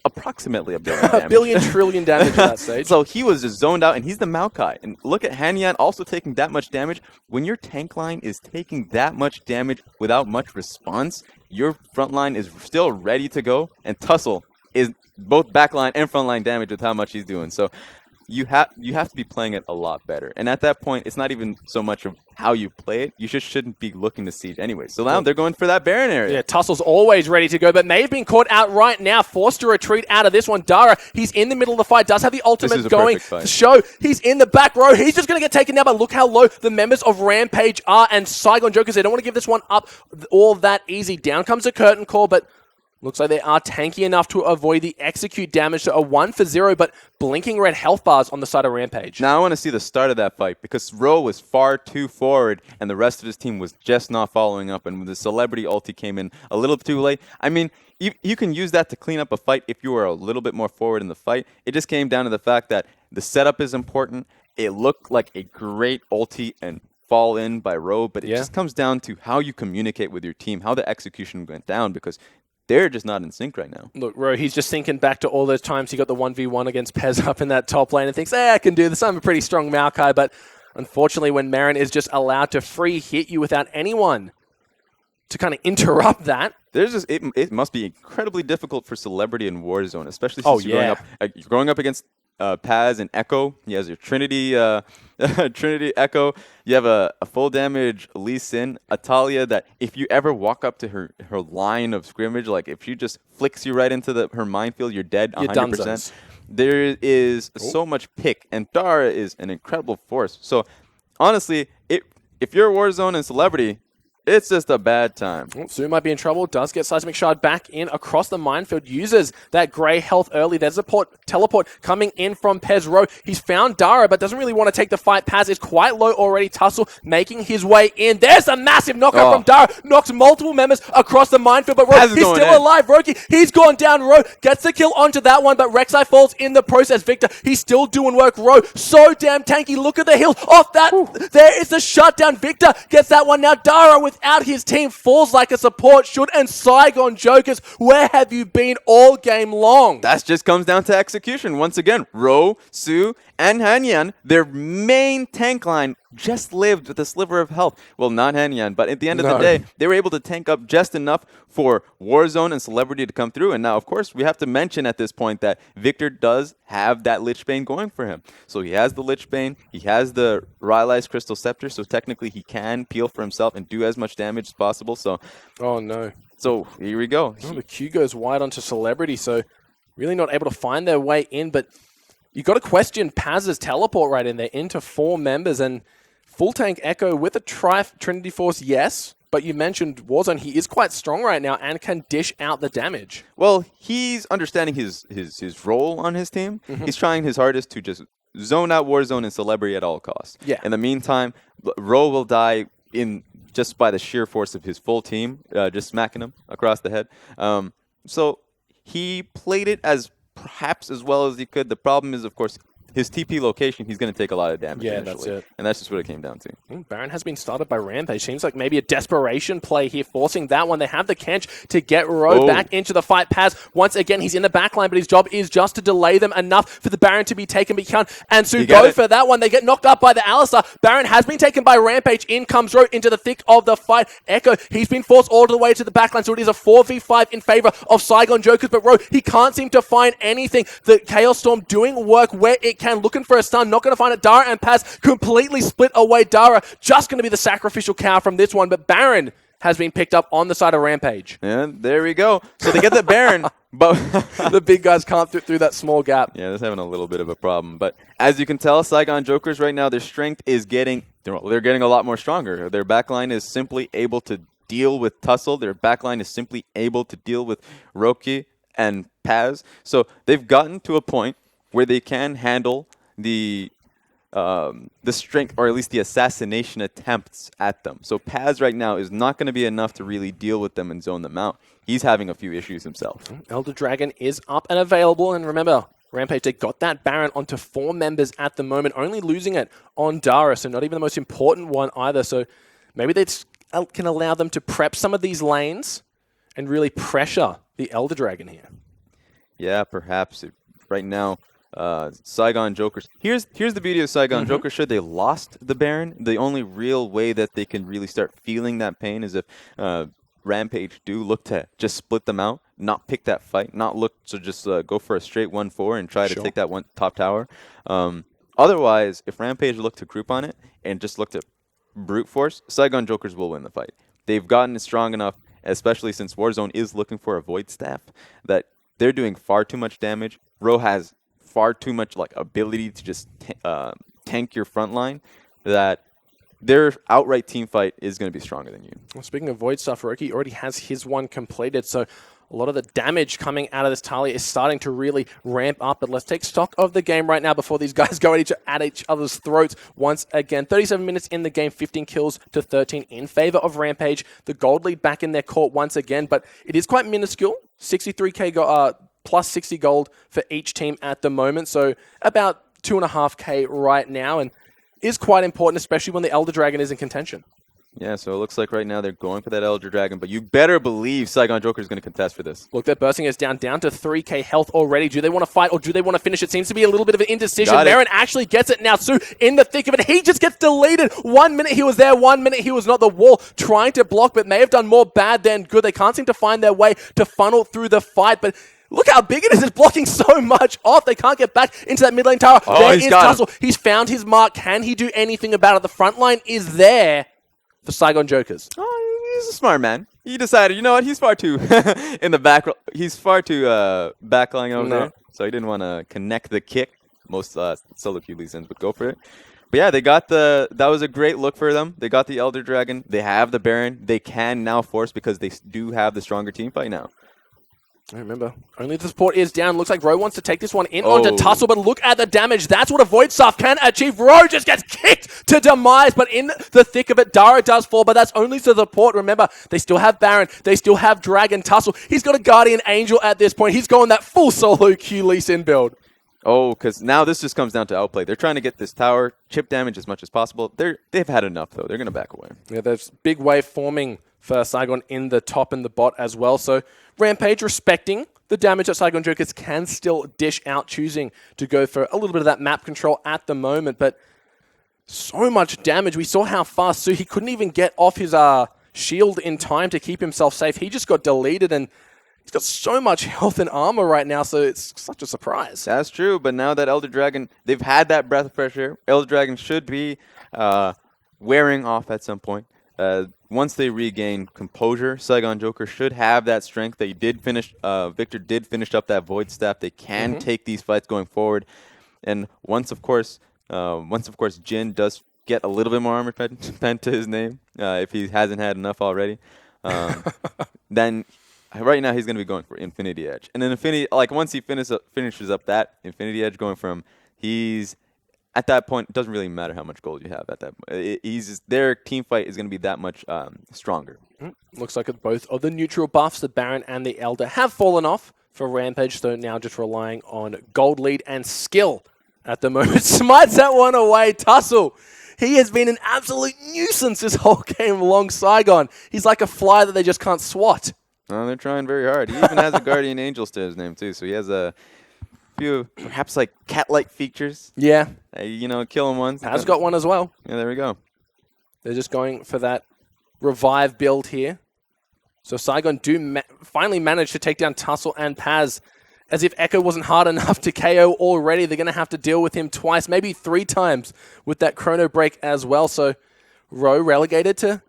approximately a billion damage. A billion trillion damage at that stage. So he was just zoned out, and he's the Maokai. And look at Hanyan also taking that much damage. When your tank line is taking that much damage without much response, your front line is still ready to go, and Tussle is both backline and frontline damage with how much he's doing. So you have to be playing it a lot better. And at that point, it's not even so much of how you play it. You just shouldn't be looking to siege anyway. So now they're going for that Baron area. Yeah, Tussle's always ready to go, but may have been caught out right now, forced to retreat out of this one. Dara, he's in the middle of the fight, does have the ultimate going to show. He's in the back row. He's just going to get taken down, but look how low the members of Rampage are, and Saigon Jokers, they don't want to give this one up all that easy. Down comes a Curtain Call, but looks like they are tanky enough to avoid the execute damage to a 1-for-0, but blinking red health bars on the side of Rampage. Now I want to see the start of that fight, because Ro was far too forward and the rest of his team was just not following up, and the Celebrity ulti came in a little too late. I mean, you can use that to clean up a fight if you were a little bit more forward in the fight. It just came down to the fact that the setup is important, it looked like a great ulti and fall in by Ro, but it just comes down to how you communicate with your team, how the execution went down, because they're just not in sync right now. Look, Ro, he's just thinking back to all those times he got the 1v1 against Pez up in that top lane and thinks, hey, I can do this. I'm a pretty strong Maokai, but unfortunately when Marin is just allowed to free hit you without anyone to kind of interrupt that. There's just it must be incredibly difficult for Celebrity in Warzone, especially since you're growing up against Paz and Echo. He has your Trinity Trinity Echo. You have a full damage Lee Sin, Atalia, that if you ever walk up to her line of scrimmage, like if she just flicks you right into her minefield, you're dead 100%. There is so much pick, and Dara is an incredible force. So honestly, if you're Warzone and Celebrity, it's just a bad time. Zoo might be in trouble. Does get Seismic Shard back in across the minefield. Uses that grey health early. There's a teleport coming in from Pez Ro. He's found Dara, but doesn't really want to take the fight. Paz is quite low already. Tussle making his way in. There's a massive knockout from Dara. Knocks multiple members across the minefield, but Ro, he's still alive. Roki, he's gone down. Ro gets the kill onto that one, but Rek'Sai falls in the process. Victor, he's still doing work. Ro, so damn tanky. Look at the heals off that. There is the shutdown. Victor gets that one. Now Dara without his team falls like a support should. And Saigon Jokers, where have you been all game long? That just comes down to execution. Once again, Ro, Su, and Hanyan, their main tank line, just lived with a sliver of health. Well, not Hanyan, but at the end of the day, they were able to tank up just enough for Warzone and Celebrity to come through. And now, of course, we have to mention at this point that Victor does have that Lich Bane going for him. So he has the Lich Bane, he has the Rylai's Crystal Scepter, so technically he can peel for himself and do as much damage as possible. So, So here we go. The Q goes wide onto Celebrity, so really not able to find their way in, but you got to question Paz's teleport right in there into 4 members, and full tank Echo with a Trinity Force, yes, but you mentioned Warzone. He is quite strong right now and can dish out the damage. Well, he's understanding his role on his team. He's trying his hardest to just zone out Warzone and Celebrity at all costs. Yeah. In the meantime, Ro will die just by the sheer force of his full team, just smacking him across the head. So he played it perhaps as well as he could. The problem is, of course, his TP location, he's going to take a lot of damage initially. That's it. And that's just what it came down to. Baron has been started by Rampage. Seems like maybe a desperation play here, forcing that one. They have the Kench to get Ro back into the fight. Paz, once again, he's in the backline, but his job is just to delay them enough for the Baron to be taken. But he can't. And so go for that one. They get knocked up by the Alistar. Baron has been taken by Rampage. In comes Ro into the thick of the fight. Echo, he's been forced all the way to the backline, so it is a 4v5 in favor of Saigon Jokers. But Ro, he can't seem to find anything. The Chaos Storm doing work where it can, looking for a stun, not going to find it. Dara and Paz completely split away. Dara just going to be the sacrificial cow from this one, but Baron has been picked up on the side of Rampage. And there we go. So they get the Baron, but the big guys can't fit through that small gap. Yeah, they're having a little bit of a problem. But as you can tell, Saigon Jokers right now, their strength is they're getting a lot more stronger. Their backline is simply able to deal with Tussle. Their backline is simply able to deal with Roki and Paz. So they've gotten to a point where they can handle the strength, or at least the assassination attempts at them. So Paz right now is not going to be enough to really deal with them and zone them out. He's having a few issues himself. Elder Dragon is up and available, and remember, Rampage, they got that Baron onto 4 members at the moment, only losing it on Dara, so not even the most important one either. So maybe they can allow them to prep some of these lanes and really pressure the Elder Dragon here. Yeah, perhaps. Right now, Saigon Jokers. Here's the beauty of Saigon Jokers. Sure, they lost the Baron. The only real way that they can really start feeling that pain is if Rampage do look to just split them out, not pick that fight, not look to just go for a straight 1-4 and try to take that one top tower. Otherwise, if Rampage look to group on it and just look to brute force, Saigon Jokers will win the fight. They've gotten strong enough, especially since Warzone is looking for a Void Staff, that they're doing far too much damage. Ro has far too much ability to just tank your front line, that their outright team fight is going to be stronger than you. Well, speaking of Void stuff, Roki already has his one completed, so a lot of the damage coming out of this Talia is starting to really ramp up. But let's take stock of the game right now before these guys go at each other's throats once again. 37 minutes in the game, 15 kills to 13 in favor of Rampage. The gold lead back in their court once again, but it is quite minuscule. 63k plus 60 gold for each team at the moment. So about 2.5k right now, and is quite important, especially when the Elder Dragon is in contention. Yeah, so it looks like right now they're going for that Elder Dragon, but you better believe Saigon Jokers is going to contest for this. Look, they're bursting us down to 3k health already. Do they want to fight or do they want to finish? It seems to be a little bit of an indecision. Marin actually gets it now. Su in the thick of it. He just gets deleted. 1 minute he was there, 1 minute he was not. The wall trying to block, but may have done more bad than good. They can't seem to find their way to funnel through the fight, but look how big it is. It's blocking so much off. They can't get back into that mid lane tower. Oh, there is Tussle. He's found his mark. Can he do anything about it? The front line is there for Saigon Jokers. Oh, he's a smart man. He decided, you know what, he's far too in the back. He's far too backlying over there, so he didn't want to connect the kick. Most solo queue Lee Sins would go for it. But yeah, they got that was a great look for them. They got the Elder Dragon. They have the Baron. They can now force because they do have the stronger team fight now. I remember. Only the support is down. Looks like Ro wants to take this one in onto Tussle, but look at the damage. That's what a Void Staff can achieve. Ro just gets kicked to demise, but in the thick of it, Dara does fall, but that's only to the support. Remember, they still have Baron. They still have Dragon Tussle. He's got a Guardian Angel at this point. He's going that full solo Q Lee Sin build. Oh, because now this just comes down to outplay. They're trying to get this tower, chip damage as much as possible. They've had enough, though. They're going to back away. Yeah, there's big wave forming for Saigon in the top and the bot as well. So Rampage respecting the damage that Saigon Jokers can still dish out, choosing to go for a little bit of that map control at the moment. But so much damage. We saw how fast Su, he couldn't even get off his shield in time to keep himself safe. He just got deleted, and he's got so much health and armor right now, so it's such a surprise. That's true, but now that Elder Dragon, they've had that breath of fresh air. Elder Dragon should be wearing off at some point. Once they regain composure, Saigon Joker should have that strength. They did finish. Victor did finish up that Void Staff. They can take these fights going forward, and once of course Jin does get a little bit more armor pent to his name, if he hasn't had enough already, then right now he's going to be going for Infinity Edge, and then once he finishes up that Infinity Edge, going from at that point, it doesn't really matter how much gold you have at that point. Their team fight is going to be that much stronger. Looks like both of the neutral buffs, the Baron and the Elder, have fallen off for Rampage, so now just relying on gold lead and skill at the moment. Smites that one away. Tussle, he has been an absolute nuisance this whole game along Saigon. He's like a fly that they just can't swat. Oh, they're trying very hard. He even has a Guardian Angel to his name, too, so he has a few perhaps like cat-like features. Yeah. Kill him once. Has got one as well. Yeah, there we go. They're just going for that revive build here. So Saigon do finally manage to take down Tussle and Paz. As if Echo wasn't hard enough to KO already, they're going to have to deal with him twice, maybe 3 times with that chrono break as well. So Ro relegated to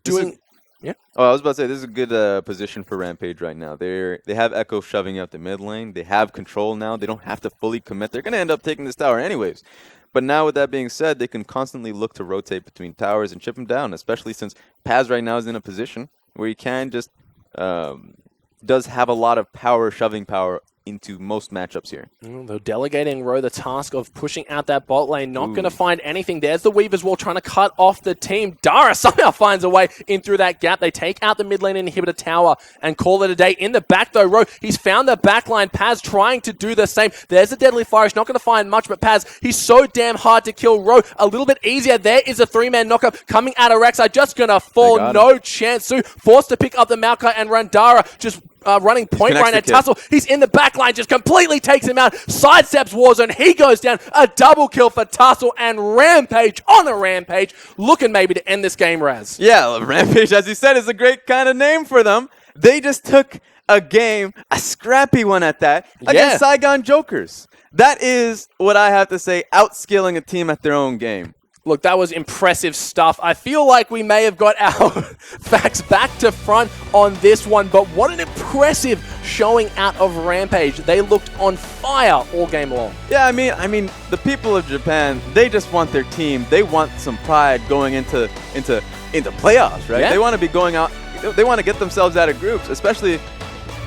doing... Yeah. Oh, I was about to say, this is a good position for Rampage right now. They have Echo shoving up the mid lane. They have control now. They don't have to fully commit. They're going to end up taking this tower anyways. But now with that being said, they can constantly look to rotate between towers and chip them down, especially since Paz right now is in a position where he can just does have a lot of power, shoving power into most matchups here. They're delegating Ro the task of pushing out that bot lane. Not going to find anything. There's the Weaver's Wall trying to cut off the team. Dara somehow finds a way in through that gap. They take out the mid lane inhibitor tower and call it a day. In the back though, Ro, he's found the back line. Paz trying to do the same. There's a Deadly Flourish. Not going to find much, but Paz, he's so damn hard to kill. Ro, a little bit easier. There is a 3-man knockup coming out of Rek'Sai. Just going to fall. No chance. Su forced to pick up the Maokai and run. Dara just running point right at Tussle. He's in the back line, just completely takes him out. Sidesteps Warzone. He goes down. A double kill for Tussle, and Rampage on a rampage, looking maybe to end this game, Raz. Yeah, Rampage, as you said, is a great kind of name for them. They just took a game, a scrappy one at that, against Saigon Jokers. That is what I have to say, outskilling a team at their own game. Look, that was impressive stuff. I feel like we may have got our facts back to front on this one, but what an impressive showing out of Rampage. They looked on fire all game long. Yeah, I mean, the people of Japan, they just want their team. They want some pride going into playoffs, right? Yeah. They want to be going out. They want to get themselves out of groups, especially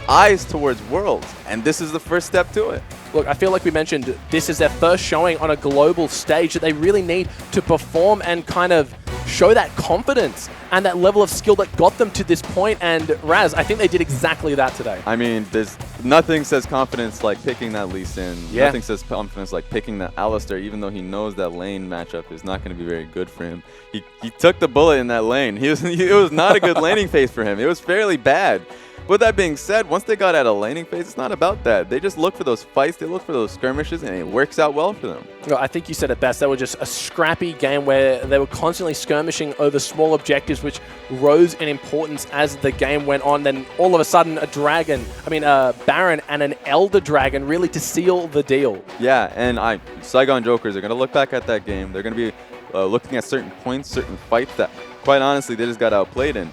eyes towards Worlds, and this is the first step to it. Look, I feel like we mentioned this is their first showing on a global stage that they really need to perform and kind of show that confidence and that level of skill that got them to this point. And Raz, I think they did exactly that today. I mean, there's nothing says confidence like picking that Lee Sin. Yeah. Nothing says confidence like picking that Alistar, even though he knows that lane matchup is not going to be very good for him. He took the bullet in that lane. It was not a good laning phase for him. It was fairly bad. With that being said, once they got out of laning phase, it's not about that. They just look for those fights, they look for those skirmishes, and it works out well for them. Well, I think you said it best. They were just a scrappy game where they were constantly skirmishing over small objectives, which rose in importance as the game went on. Then all of a sudden, a Baron and an Elder Dragon really to seal the deal. Yeah, and Saigon Jokers are going to look back at that game. They're going to be looking at certain points, certain fights that, quite honestly, they just got outplayed in.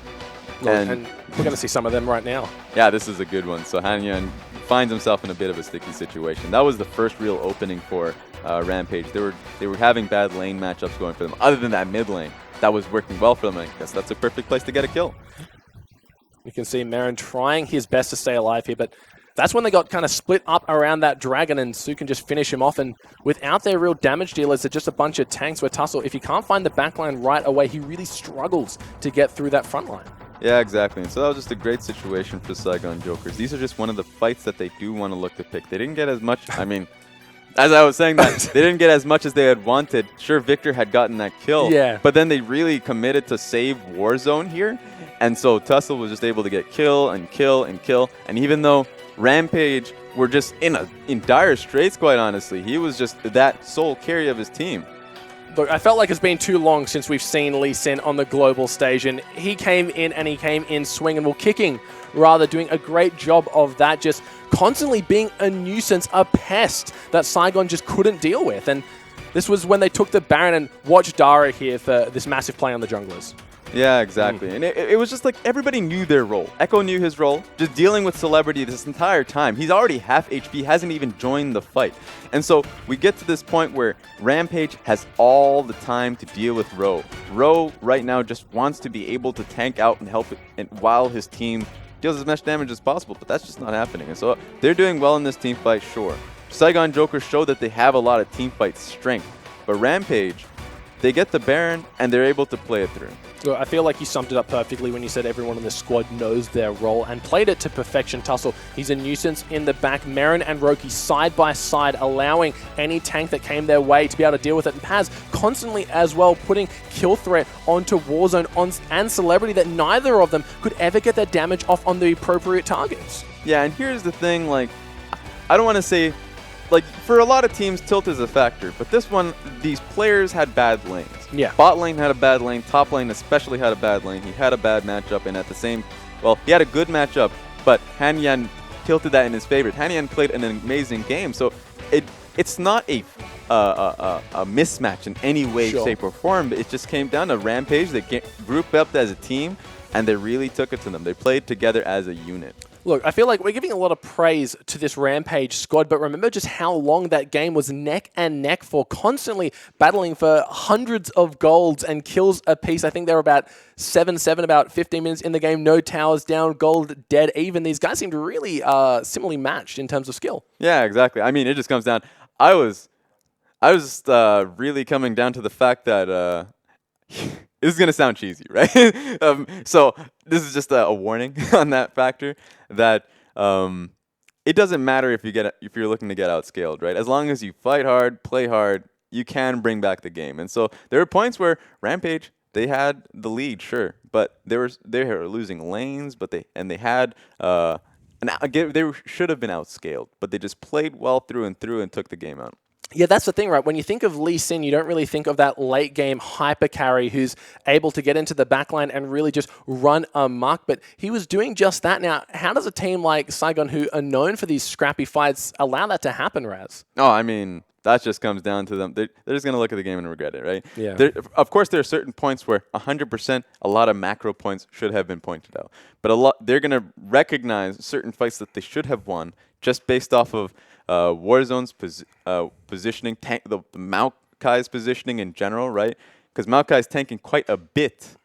And we're going to see some of them right now. Yeah, this is a good one. So Hanyan finds himself in a bit of a sticky situation. That was the first real opening for Rampage. They were having bad lane matchups going for them. Other than that mid lane, that was working well for them. I guess that's a perfect place to get a kill. You can see Marin trying his best to stay alive here, but that's when they got kind of split up around that dragon, and Su can just finish him off. And without their real damage dealers, they're just a bunch of tanks where Tussle, if he can't find the backline right away, he really struggles to get through that front line. Yeah, exactly. And so that was just a great situation for Saigon Jokers. These are just one of the fights that they do want to look to pick. They didn't get as much, I mean, as I was saying that, they didn't get as much as they had wanted. Sure, Victor had gotten that kill. Yeah. But then they really committed to save Warzone here. And so Tussle was just able to get kill and kill and kill. And even though Rampage were just in dire straits, quite honestly, he was just that sole carry of his team. Look, I felt like it's been too long since we've seen Lee Sin on the global stage, and he came in swinging, well, kicking, rather, doing a great job of that, just constantly being a nuisance, a pest that Saigon just couldn't deal with. And this was when they took the Baron, and watch Dara here for this massive play on the junglers. Yeah, exactly. And it was just like everybody knew their role. Echo knew his role, just dealing with Celebrity this entire time. He's already half HP, hasn't even joined the fight. And so we get to this point where Rampage has all the time to deal with Ro. Ro right now just wants to be able to tank out and help it, and while his team deals as much damage as possible, but that's just not happening. And so they're doing well in this team fight, sure. Saigon Jokers show that they have a lot of team fight strength, but Rampage, they get the Baron and they're able to play it through. Well, I feel like you summed it up perfectly when you said everyone in the squad knows their role and played it to perfection. Tussle, he's a nuisance in the back. Marin and Roki side by side, allowing any tank that came their way to be able to deal with it. And Paz constantly as well putting kill threat onto Warzone and Celebrity that neither of them could ever get their damage off on the appropriate targets. Yeah, and here's the thing, like, I don't want to say, like, for a lot of teams, tilt is a factor, but this one, these players had bad lanes. Yeah. Bot lane had a bad lane, top lane especially had a bad lane. He had a bad matchup, and at the same, well, he had a good matchup, but Hanyan tilted that in his favor. Hanyan played an amazing game, so it's not a mismatch in any way, shape, or form. But it just came down to Rampage. They grouped up as a team, and they really took it to them. They played together as a unit. Look, I feel like we're giving a lot of praise to this Rampage squad, but remember just how long that game was neck and neck for, constantly battling for hundreds of golds and kills apiece. I think they were about 7-7, about 15 minutes in the game. No towers down, gold dead even. These guys seemed really similarly matched in terms of skill. Yeah, exactly. I mean, it just comes down. I was just really coming down to the fact that this is going to sound cheesy, right? So this is just a warning on that factor that it doesn't matter if you're looking to get outscaled, right? As long as you fight hard, play hard, you can bring back the game. And so there were points where Rampage, they had the lead, sure, but they were losing lanes, but they had they should have been outscaled, but they just played well through and took the game out. Yeah, that's the thing, right? When you think of Lee Sin, you don't really think of that late game hyper carry who's able to get into the backline and really just run amok, but he was doing just that. Now, how does a team like Saigon, who are known for these scrappy fights, allow that to happen, Raz? Oh, I mean, that just comes down to them. They're just going to look at the game and regret it, right? Yeah. Of course, there are certain points where 100%, a lot of macro points should have been pointed out. But they're going to recognize certain fights that they should have won just based off of Warzone's positioning, the Maokai's positioning in general, right? Because Maokai's tanking quite a bit,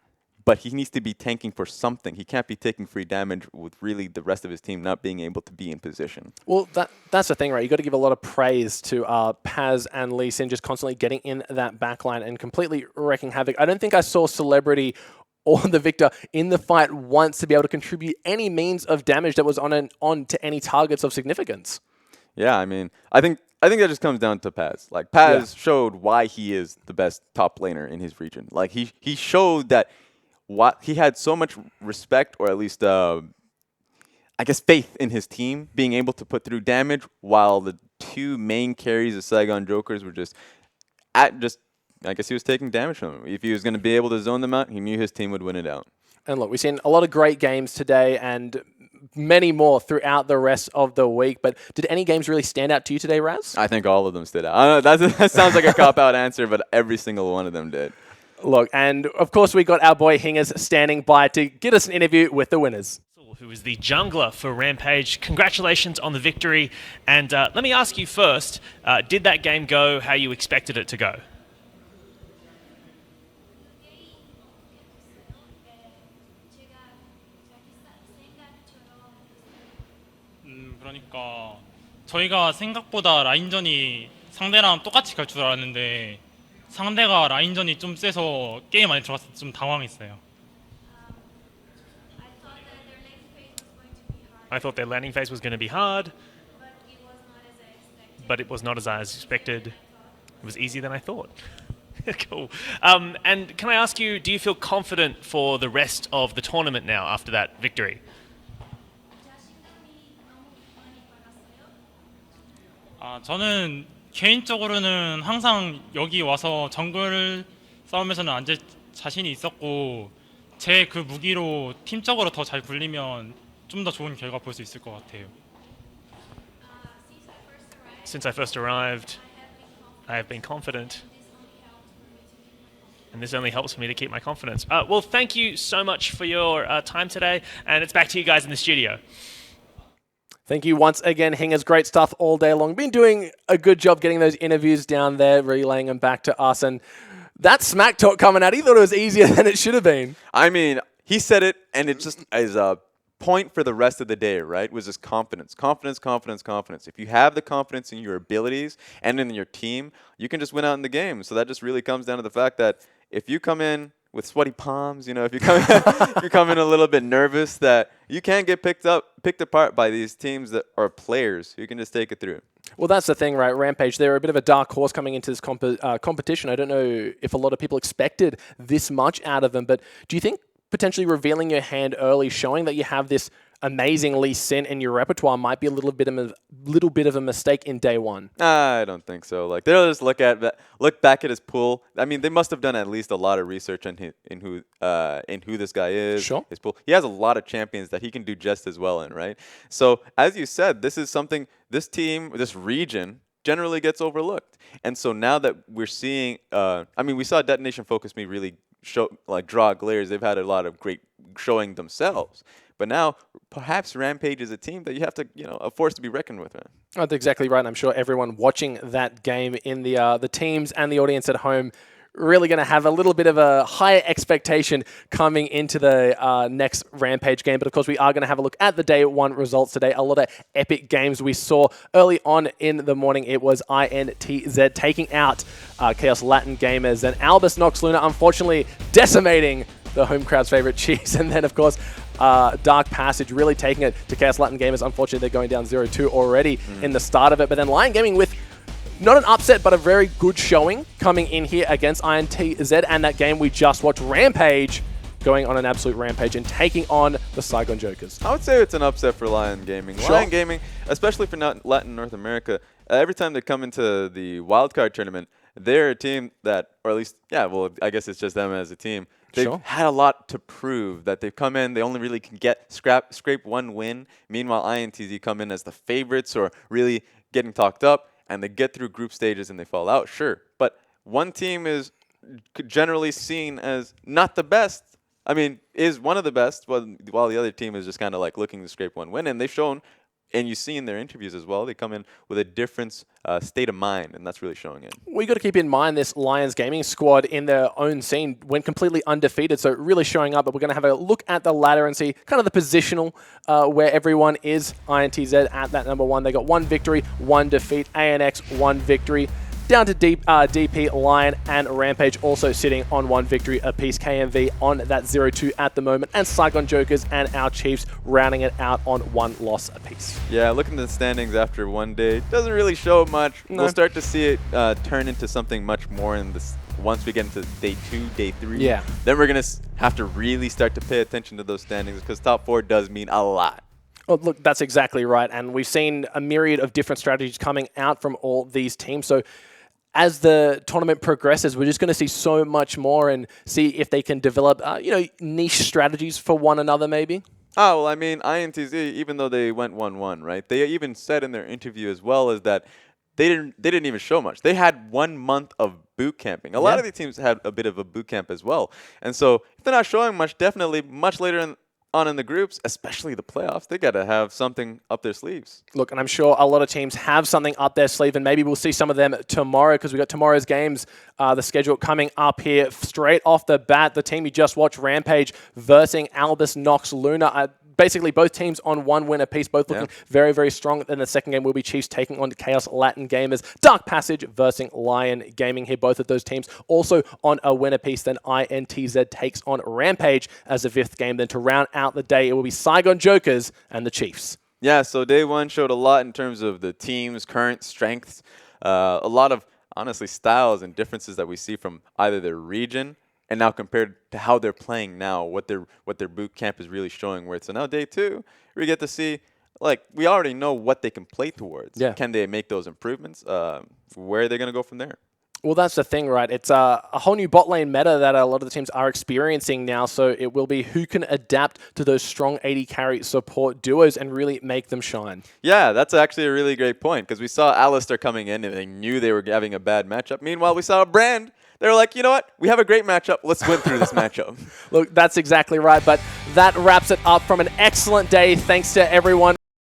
but he needs to be tanking for something. He can't be taking free damage with really the rest of his team not being able to be in position. Well, that's the thing, right? You got to give a lot of praise to Paz and Lee Sin just constantly getting in that backline and completely wreaking havoc. I don't think I saw Celebrity or the Victor in the fight once to be able to contribute any means of damage that was on to any targets of significance. Yeah, I mean, I think that just comes down to Paz. Like Paz showed why he is the best top laner in his region. Like he showed that he had so much respect, or at least I guess faith in his team, being able to put through damage while the two main carries of Saigon Jokers were I guess he was taking damage from them. If he was going to be able to zone them out, he knew his team would win it out. And look, we've seen a lot of great games today and many more throughout the rest of the week. But did any games really stand out to you today, Raz? I think all of them stood out. I don't know, that sounds like a cop-out answer, but every single one of them did. Look, and of course we got our boy Hingers standing by to get us an interview with the winners. Who is the jungler for Rampage. Congratulations on the victory. And let me ask you first, did that game go how you expected it to go? 그러니까 저희가 생각보다 라인전이 상대랑 똑같이 갈 줄 알았는데 상대가 라인전이 좀 세서 게임 안에 들어갔을 때 좀 당황했어요. I thought their landing phase was going to be hard, but it was not as I expected. It was easier than I thought. Cool. And can I ask you, do you feel confident for the rest of the tournament now after that victory? 저는 개인적으로는 항상 여기 와서 정글 싸움에서는 자신이 있었고 제 그 무기로 팀적으로 더 잘 굴리면 좀 더 좋은 결과 볼 수 있을 것 같아요. Since I first arrived, I have been confident. And this only helps me to keep my confidence. Well, thank you so much for your time today. And it's back to you guys in the studio. Thank you once again, Hingers. Great stuff all day long. Been doing a good job getting those interviews down there, relaying them back to us. And that smack talk coming out, he thought it was easier than it should have been. I mean, he said it, and it just is a point for the rest of the day, right? Was just confidence. Confidence, confidence, confidence. If you have the confidence in your abilities and in your team, you can just win out in the game. So that just really comes down to the fact that if you come in with sweaty palms, you know, if you come in a little bit nervous, that you can't get picked apart by these teams that are players who can just take it through. Well, that's the thing, right? Rampage, they're a bit of a dark horse coming into this competition. I don't know if a lot of people expected this much out of them, but do you think potentially revealing your hand early, showing that you have this amazing Lee Sin in your repertoire might be a little bit of a mistake in day one? I don't think so. Like they'll just look back at his pool. I mean, they must have done at least a lot of research on in who this guy is. Sure. His pool. He has a lot of champions that he can do just as well in, right? So as you said, this is something this team, this region generally gets overlooked. And so now that we're seeing, I mean, we saw Detonation Focus Me really draw glares. They've had a lot of great showing themselves. But now, perhaps Rampage is a team that you have to, a force to be reckoned with, man. That's exactly right. And I'm sure everyone watching that game in the teams and the audience at home really going to have a little bit of a higher expectation coming into the next Rampage game. But of course, we are going to have a look at the day one results today. A lot of epic games we saw early on in the morning. It was INTZ taking out Chaos Latin Gamers, and Albus Nox Luna unfortunately decimating the home crowd's favorite cheese. And then, of course, Dark Passage really taking it to Chaos Latin Gamers. Unfortunately, they're going down 0-2 already in the start of it. But then Lion Gaming with not an upset, but a very good showing coming in here against INTZ. And that game we just watched, Rampage, going on an absolute rampage and taking on the Saigon Jokers. I would say it's an upset for Lion Gaming. Sure. Lion Gaming, especially for Latin North America, every time they come into the Wildcard tournament, they're a team that, or at least, well, I guess it's just them as a team. They've had a lot to prove, that they've come in, they only really can scrape one win. Meanwhile, INTZ come in as the favorites or really getting talked up, and they get through group stages and they fall out, sure. But one team is generally seen as not the best. I mean, is one of the best, while the other team is just kind of like looking to scrape one win. And they've shown And you see in their interviews as well, they come in with a different state of mind, and that's really showing it. We got to keep in mind this Lions Gaming squad in their own scene went completely undefeated, so really showing up. But we're going to have a look at the ladder and see kind of the positional where everyone is. INTZ at that number 1. They got 1 victory, 1 defeat. ANX 1 victory. Down to DP, Lion, and Rampage also sitting on 1 victory apiece. KMV on that 0-2 at the moment, and Saigon Jokers and our Chiefs rounding it out on 1 loss apiece. Yeah, looking at the standings after 1 day doesn't really show much. No. We'll start to see it turn into something much more in this once we get into day 2, day 3. Yeah. Then we're going to have to really start to pay attention to those standings because top 4 does mean a lot. Oh, look, that's exactly right, and we've seen a myriad of different strategies coming out from all these teams. So as the tournament progresses, we're just going to see so much more and see if they can develop, niche strategies for one another, maybe. Oh, well, I mean, INTZ, even though they went 1-1, right? They even said in their interview as well as that they didn't even show much. They had 1 month of boot camping. A lot of these teams had a bit of a boot camp as well. And so if they're not showing much, definitely much later on in the groups, especially the playoffs, they got to have something up their sleeves. Look, and I'm sure a lot of teams have something up their sleeve, and maybe we'll see some of them tomorrow because we've got tomorrow's games, the schedule coming up here. Straight off the bat, the team you just watched, Rampage, versing Albus Nox Luna. Basically, both teams on 1 win apiece, both looking very, very strong. Then the second game will be Chiefs taking on Chaos Latin Gamers. Dark Passage versing Lion Gaming here. Both of those teams also on a win apiece. Then INTZ takes on Rampage as the 5th game. Then to round out the day, it will be Saigon Jokers and the Chiefs. Yeah, so day 1 showed a lot in terms of the team's current strengths. A lot of, honestly, styles and differences that we see from either their region and now compared to how they're playing now, what their boot camp is really showing. Where so now day 2, we get to see, like, we already know what they can play towards. Yeah. Can they make those improvements? Where are they going to go from there? Well, that's the thing, right? It's a whole new bot lane meta that a lot of the teams are experiencing now, so it will be who can adapt to those strong AD carry support duos and really make them shine. Yeah, that's actually a really great point because we saw Alistair coming in and they knew they were having a bad matchup. Meanwhile, we saw a Brand. They were like, you know what? We have a great matchup. Let's win through this matchup. Look, that's exactly right, but that wraps it up from an excellent day. Thanks to everyone